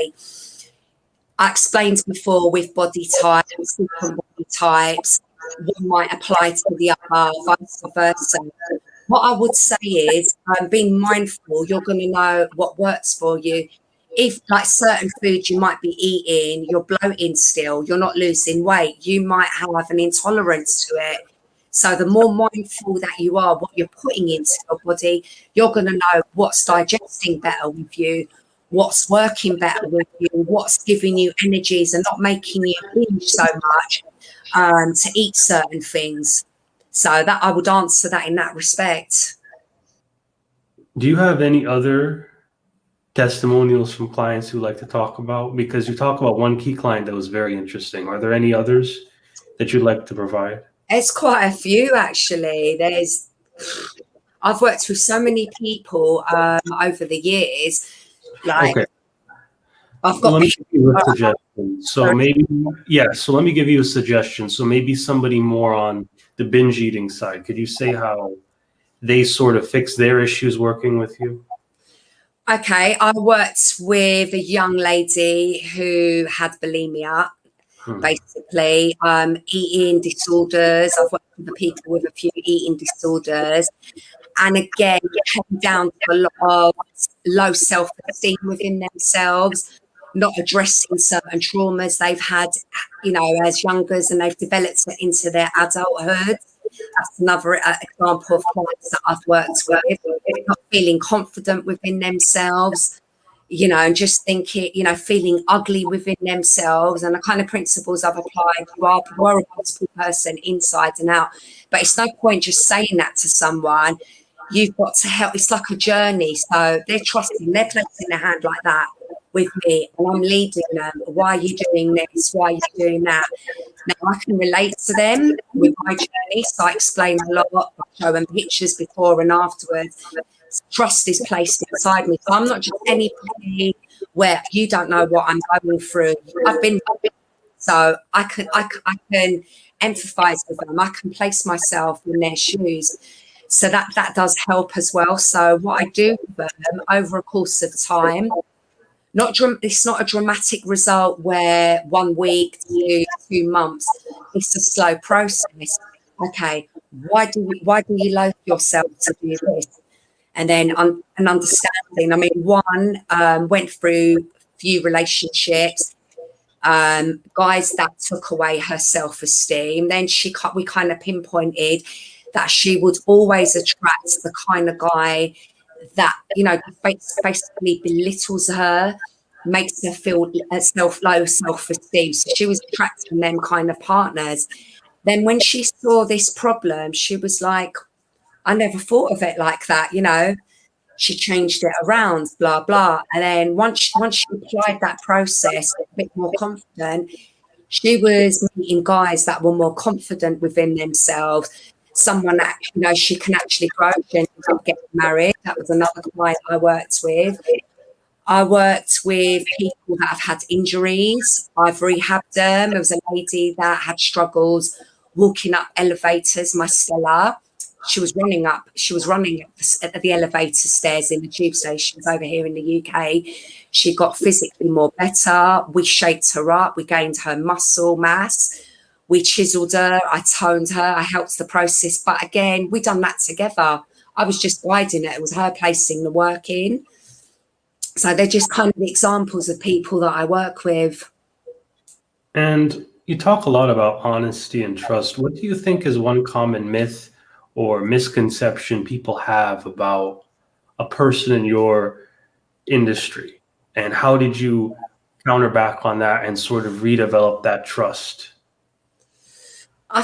I explained before with body types, different body types, one might apply to the other, vice versa. What I would say is, being mindful, you're going to know what works for you. If, like certain foods you might be eating, you're bloating still, you're not losing weight, you might have an intolerance to it. So the more mindful that you are, what you're putting into your body, you're going to know what's digesting better with you, what's working better with you, what's giving you energies and not making you binge so much to eat certain things. So that I would answer that in that respect. Do you have any other testimonials from clients who like to talk about? Because you talk about one key client that was very interesting. Are there any others that you'd like to provide? It's quite a few, actually. I've worked with so many people over the years. Like, okay. I've got. Let me give you a suggestion. So let me give you a suggestion. So maybe somebody more on the binge eating side. Could you say how they sort of fix their issues working with you? Okay, I worked with a young lady who had bulimia, basically, eating disorders. I've worked with people with a few eating disorders. And again, it came down to a lot of low self-esteem within themselves, not addressing certain traumas they've had, as youngers, and they've developed it into their adulthood. That's another example of clients that I've worked with, not feeling confident within themselves, and just thinking, feeling ugly within themselves. And the kind of principles I've applied, you are a multiple person inside and out. But it's no point just saying that to someone. You've got to help. It's like a journey. So they're trusting, they're placing their hand like that with me, and I'm leading them. Why are you doing this? Why are you doing that? Now I can relate to them with my journey, so I explain a lot, I show them pictures before and afterwards. Trust is placed inside me. So I'm not just anybody where you don't know what I'm going through. I've been, so I can empathize with them. I can place myself in their shoes. So that does help as well. So what I do with them over a course of time, it's not a dramatic result where 1 week to 2 months. It's a slow process. Okay, why do you loathe yourself to do this? And then an understanding. I mean, one went through a few relationships, guys that took away her self-esteem. Then we kind of pinpointed that she would always attract the kind of guy that, you know, basically belittles her, makes her feel low self-esteem. So she was attracting them kind of partners. Then when she saw this problem, she was like, I never thought of it like that, you know. She changed it around, blah, blah. And then once she applied that process, a bit more confident, she was meeting guys that were more confident within themselves. Someone that, you know, she can actually grow. She ended up getting married. That was another client I worked with. I worked with people that have had injuries. I've rehabbed them. There was a lady that had struggles walking up elevators, my Stella. She was running at the elevator stairs in the tube stations over here in the UK. She got physically more better. We shaped her up. We gained her muscle mass. We chiseled her. I toned her. I helped the process. But again, we done that together. I was just guiding it. It was her placing the work in. So they're just kind of examples of people that I work with. And you talk a lot about honesty and trust. What do you think is one common myth or misconception people have about a person in your industry? And how did you counter back on that and sort of redevelop that trust? I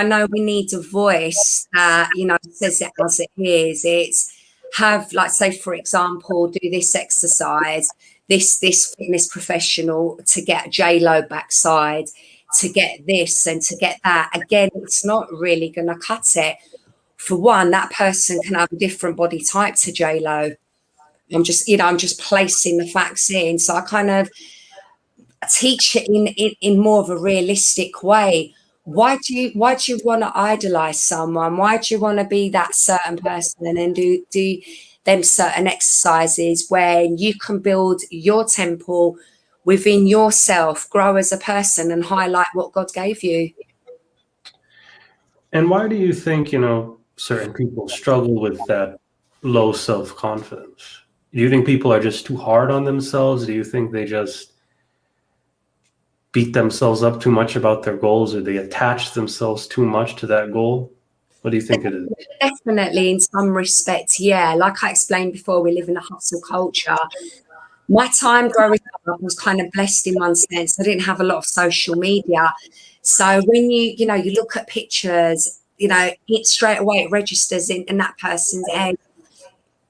know we need a voice that, you know, says it as it is. It's have, like, say, for example, do this exercise, this fitness professional to get J-Lo backside, to get this and to get that. Again, it's not really going to cut it. For one, that person can have a different body type to J-Lo. I'm just placing the facts in. So I kind of teach it in more of a realistic way. Why do you want to idolize someone? Why do you want to be that certain person and do them certain exercises when you can build your temple within yourself, grow as a person and highlight what God gave you? And why do you think, you know, certain people struggle with that low self-confidence? Do you think people are just too hard on themselves? Do you think they just beat themselves up too much about their goals, or they attach themselves too much to that goal? What do you think it is? Definitely, in some respects, yeah. Like I explained before, we live in a hustle culture. My time growing up was kind of blessed in one sense. I didn't have a lot of social media. So when you look at pictures, you know, it straight away it registers in that person's head.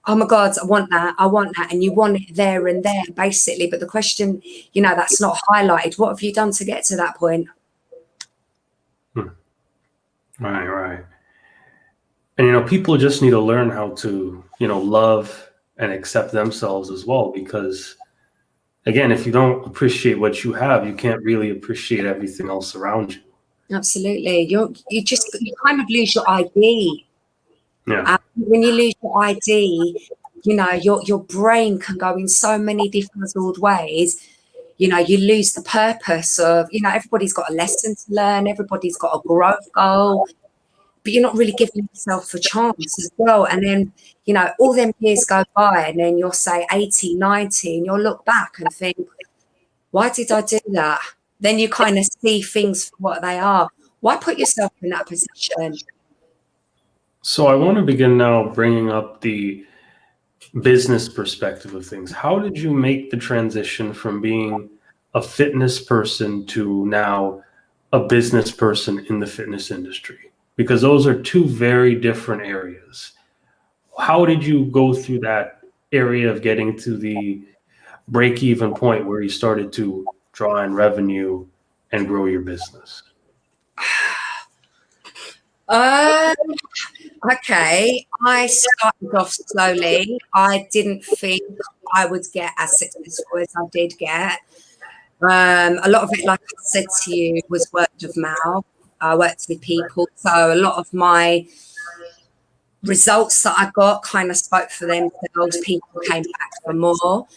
Oh my God, I want that. And you want it there and there, basically. But the question, you know, that's not highlighted. What have you done to get to that point? Right. And, you know, people just need to learn how to, you know, love and accept themselves as well. Because, again, if you don't appreciate what you have, you can't really appreciate everything else around you. Absolutely. You kind of lose your ID. Yeah. When you lose your ID, you know, your brain can go in so many different ways. You know, you lose the purpose of, you know, everybody's got a lesson to learn. Everybody's got a growth goal, but you're not really giving yourself a chance as well. And then, you know, all them years go by and then you'll say 80, 90, and you'll look back and think, why did I do that? Then you kind of see things for what they are. Why put yourself in that position? So I want to begin now bringing up the business perspective of things. How did you make the transition from being a fitness person to now a business person in the fitness industry? Because those are two very different areas. How did you go through that area of getting to the break-even point where you started to draw in revenue and grow your business? Okay, I started off slowly. I didn't think I would get as successful as I did get. A lot of it, like I said to you, was word of mouth. I worked with people, so a lot of my results that I got kind of spoke for themselves. People came back for more.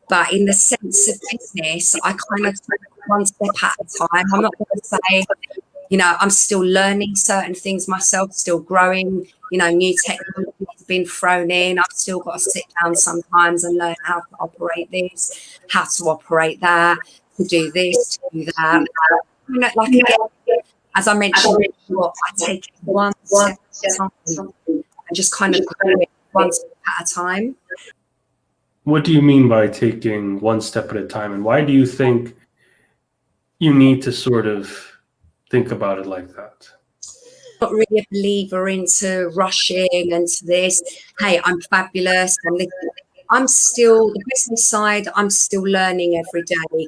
But in the sense of business, I kind of took one step at a time. I'm not going to say, I'm still learning certain things myself, still growing, new technology has been thrown in. I've still got to sit down sometimes and learn how to operate this, how to operate that, to do this, to do that. Like again, as I mentioned before, I take it one step at a time and just kind of grow it one step at a time. What do you mean by taking one step at a time? And why do you think you need to sort of think about it like that? Not really a believer into rushing into this. Hey, I'm fabulous. I'm still the business side. I'm still learning every day.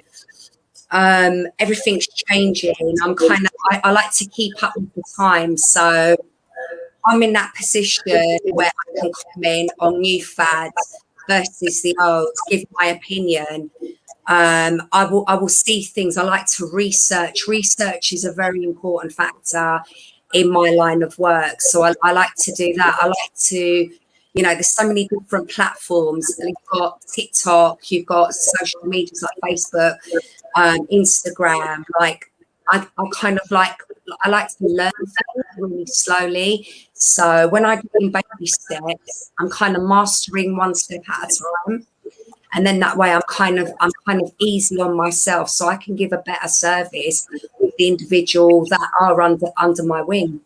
Everything's changing. I like to keep up with the times. So I'm in that position where I can comment on new fads versus the old, give my opinion. I will see things. I like to research. Research is a very important factor in my line of work. So I like to do that. I like to, there's so many different platforms. You've got TikTok, you've got social medias like Facebook, Instagram. Like I like to learn things really slowly. So when I do in baby steps, I'm kind of mastering one step at a time. And then that way I'm kind of easy on myself, so I can give a better service with the individual that are under my wing.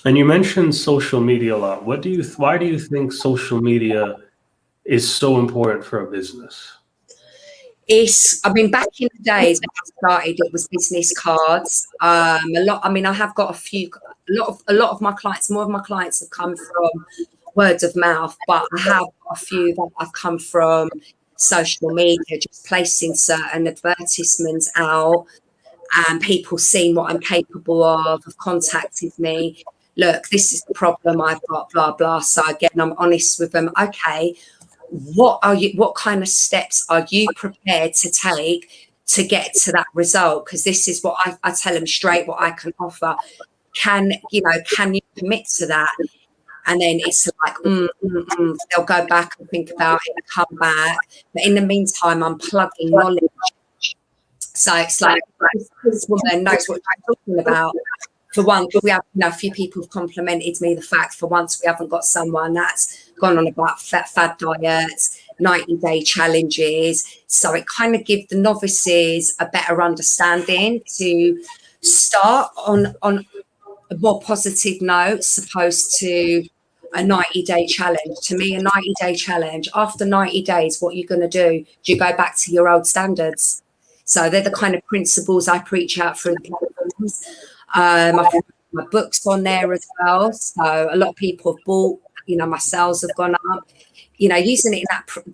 And you mentioned social media a lot. Why do you think social media is so important for a business? Back in the days when I started, it was business cards. I have got a lot of my clients, more of my clients have come from word of mouth, but I have a few that have come from social media, just placing certain advertisements out, and people seeing what I'm capable of, have contacted me. Look, this is the problem I've got, blah, blah. So again, I'm honest with them. Okay, what kind of steps are you prepared to take to get to that result? Because this is what I tell them straight, what I can offer. Can you commit to that? And then it's like, they'll go back and think about it and come back. But in the meantime, I'm plugging knowledge. So it's like, this woman knows what I'm talking about. For once, we have a few people have complimented me the fact for once we haven't got someone that's gone on about fad diets, 90-day challenges. So it kind of gives the novices a better understanding to start on a more positive note, opposed to a 90-day challenge. To me, a 90-day challenge, after 90 days, what you're going to do you go back to your old standards? So they're the kind of principles I preach out through the platforms. I put my books on there as well. So a lot of people have bought, my sales have gone up, using it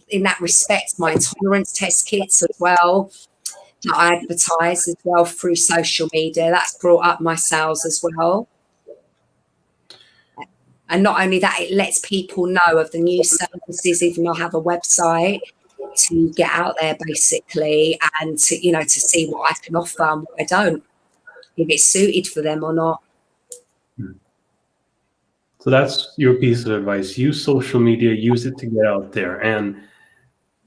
in that respect. My intolerance test kits as well, that I advertise as well through social media. That's brought up my sales as well. And not only that, it lets people know of the new services, even though I have a website, to get out there basically and to, to see what I can offer and what I don't, if it's suited for them or not. So that's your piece of advice. Use social media, use it to get out there. And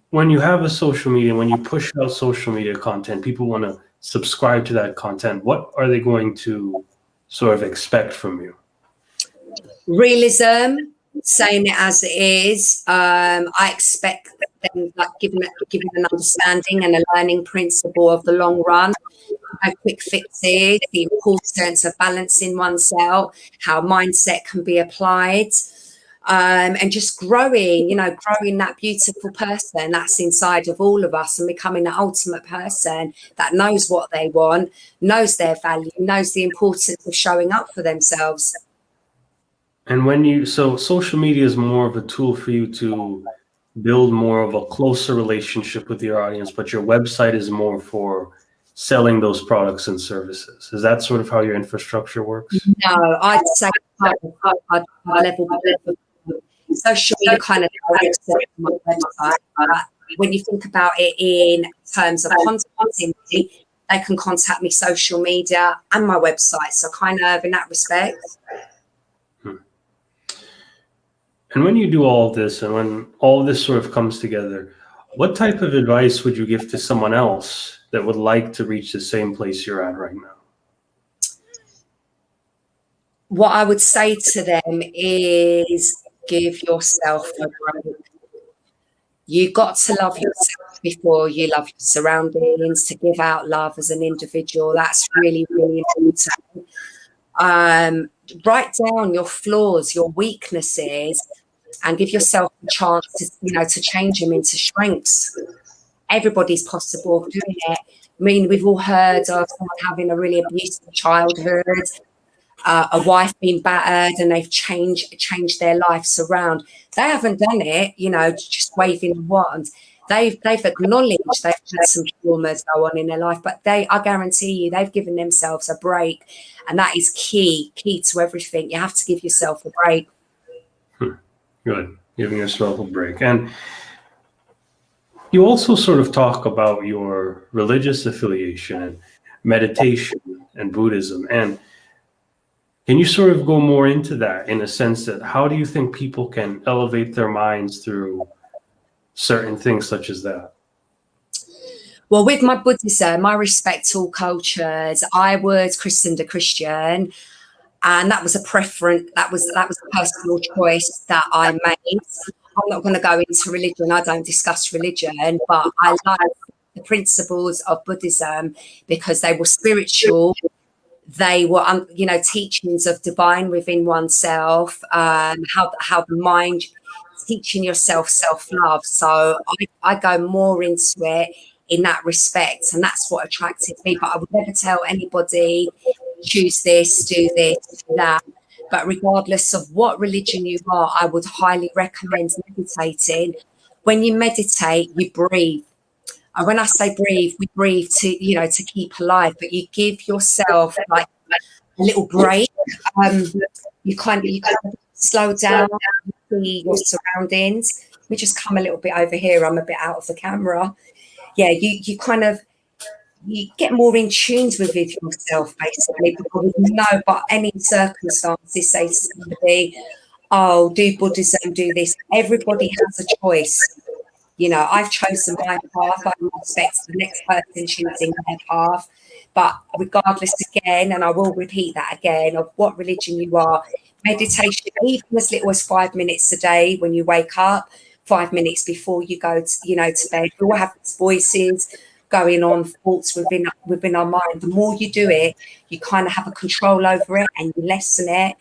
when you have a social media, when you push out social media content, people want to subscribe to that content. What are they going to sort of expect from you? Realism, saying it as it is. I expect them, like, giving an understanding and a learning principle of the long run. No quick fixes, the importance of balancing oneself, how mindset can be applied, and just growing that beautiful person that's inside of all of us, and becoming the ultimate person that knows what they want, knows their value, knows the importance of showing up for themselves. And so social media is more of a tool for you to build more of a closer relationship with your audience, but your website is more for selling those products and services. Is that sort of how your infrastructure works? No, I'd say hard level social media kind of directs them to my website. But when you think about it in terms of contacting me, they can contact me social media and my website. So kind of in that respect. And when you do all this and when all this sort of comes together, what type of advice would you give to someone else that would like to reach the same place you're at right now? What I would say to them is give yourself a break. You got to love yourself before you love your surroundings, to give out love as an individual. That's really, really important. Write down your flaws, your weaknesses, and give yourself a chance to change them into strengths. Everybody's possible of doing it. I mean, we've all heard of someone having a really abusive childhood, a wife being battered, and they've changed their lives around. They haven't done it, just waving a wand. They've acknowledged they've had some traumas go on in their life, but I guarantee you, they've given themselves a break, and that is key to everything. You have to give yourself a break. Good, giving yourself a break. And you also sort of talk about your religious affiliation and meditation and Buddhism. And can you sort of go more into that in a sense that how do you think people can elevate their minds through certain things such as that? Well, with my Buddhism, I respect all cultures. I was christened a Christian, and that was a preference. That was a personal choice that I made. I'm not going to go into religion. I don't discuss religion, but I like the principles of Buddhism because they were spiritual. They were, teachings of divine within oneself, how the mind, teaching yourself self-love. So I go more into it in that respect, and that's what attracted me. But I would never tell anybody, choose this, do that. But regardless of what religion you are, I would highly recommend meditating. When you meditate, you breathe. And when I say breathe, we breathe to keep alive, but you give yourself like a little break. You kind of slow down, see your surroundings. Let me just come a little bit over here. I'm a bit out of the camera. Yeah, you get more in tune with yourself, basically, because but any circumstances, say to somebody, oh, do Buddhism, do this. Everybody has a choice. I've chosen my path. I respect the next person choosing their path. But regardless, again, and I will repeat that again, of what religion you are, meditation, even as little as 5 minutes a day when you wake up, 5 minutes before you go to bed. We all have these voices going on, thoughts within our mind. The more you do it, you kind of have a control over it and you lessen it,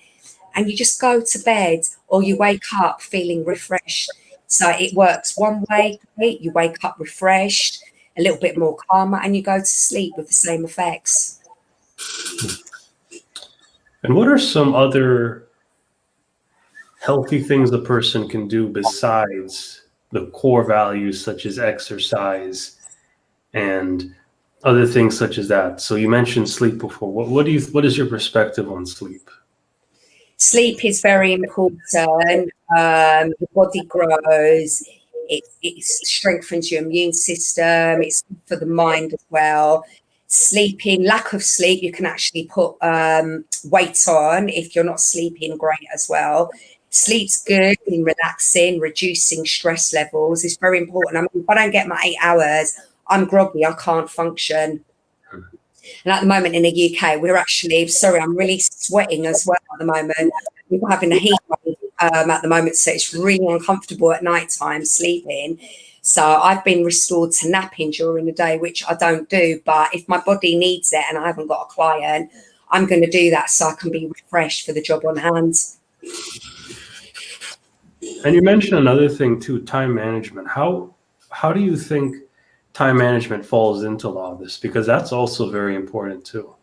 and you just go to bed or you wake up feeling refreshed. So it works one way, you wake up refreshed, a little bit more calmer, and you go to sleep with the same effects. And what are some other healthy things a person can do besides the core values such as exercise and other things such as that? So you mentioned sleep before. What is your perspective on sleep? Sleep is very important. Your body grows. It strengthens your immune system. It's good for the mind as well. Lack of sleep, you can actually put weight on if you're not sleeping great as well. Sleep's good in relaxing, reducing stress levels. It's very important. I mean, if I don't get my 8 hours, I'm groggy. I can't function. And at the moment in the UK, I'm really sweating as well at the moment. We're having a heat wave at the moment, so it's really uncomfortable at night time sleeping. So I've been restored to napping during the day, which I don't do. But if my body needs it and I haven't got a client, I'm going to do that so I can be refreshed for the job on hand. And you mentioned another thing too, time management. How do you think time management falls into all of this? Because that's also very important too.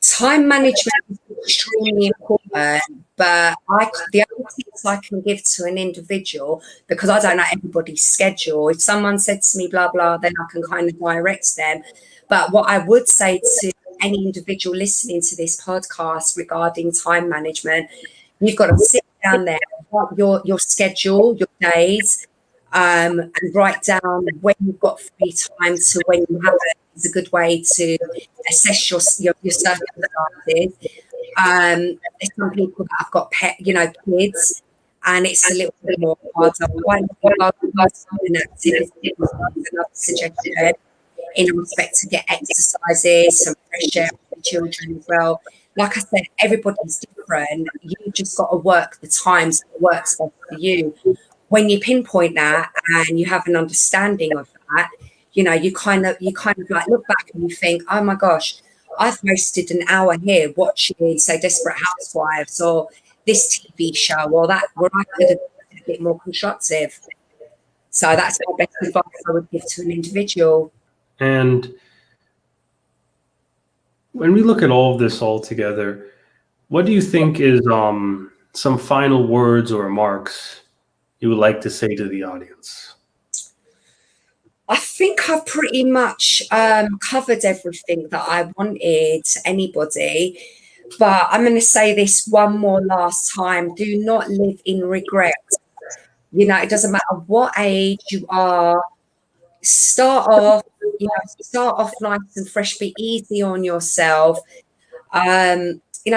Time management is extremely important. But the only tips I can give to an individual, because I don't know everybody's schedule, if someone said to me, blah, blah, then I can kind of direct them. But what I would say to any individual listening to this podcast regarding time management, you've got to sit down there, write your schedule, your days, and write down when you've got free time to when you haven't. Is a good way to assess your circumstances. There's some people that have got kids, and it's a little bit more harder. Why don't you go an activity? Another suggestion in respect to get exercises, some fresh air for the children as well. Like I said, everybody's different. You just got to work the times that works best for you. When you pinpoint that and you have an understanding of that, you kind of like look back and you think, oh my gosh, I've wasted an hour here watching, say, Desperate Housewives or this TV show or that, where I could have been a bit more constructive. So that's my best advice I would give to an individual. And when we look at all of this all together, what do you think is some final words or remarks you would like to say to the audience? I think I've pretty much covered everything that I wanted to anybody, but I'm going to say this one more last time. Do not live in regret. It doesn't matter what age you are. Start off nice and fresh. Be easy on yourself.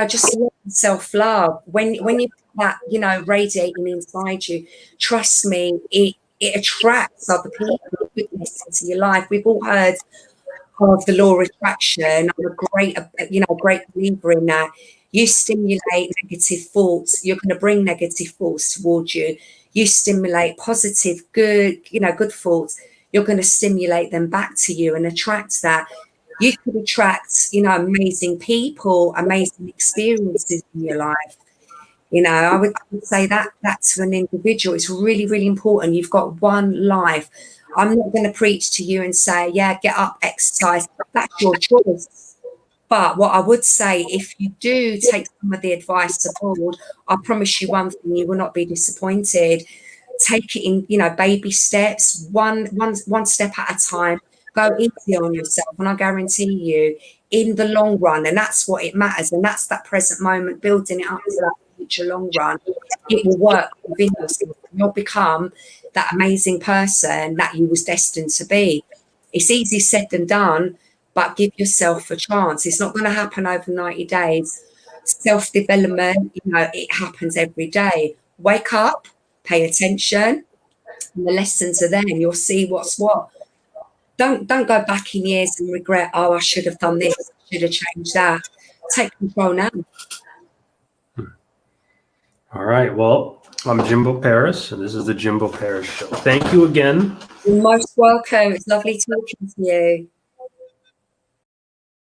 Just self-love. When you put that, radiating inside you, trust me, it attracts other people, goodness into your life. We've all heard of the law of attraction. I'm a great believer in that. You stimulate negative thoughts, you're going to bring negative thoughts towards you. You stimulate positive, good thoughts, you're going to stimulate them back to you and attract that. You could attract, amazing people, amazing experiences in your life. I would say that to an individual, it's really, really important. You've got one life. I'm not going to preach to you and say, yeah, get up, exercise. That's your choice. But what I would say, if you do take some of the advice aboard, I promise you one thing, you will not be disappointed. Take it in, baby steps, one step at a time. Go easy on yourself. And I guarantee you, in the long run, and that's what it matters, and that's that present moment, building it up to that future long run, it will work within yourself. You'll become that amazing person that you was destined to be. It's easy said than done, but give yourself a chance. It's not going to happen over 90 days. Self-development, it happens every day. Wake up, pay attention, and the lessons are there, and you'll see what's what. Don't go back in years and regret, oh, I should have done this, I should have changed that. Take control now. All right. Well, I'm Jimbo Paris, and this is the Jimbo Paris Show. Thank you again. You're most welcome. It's lovely talking to you.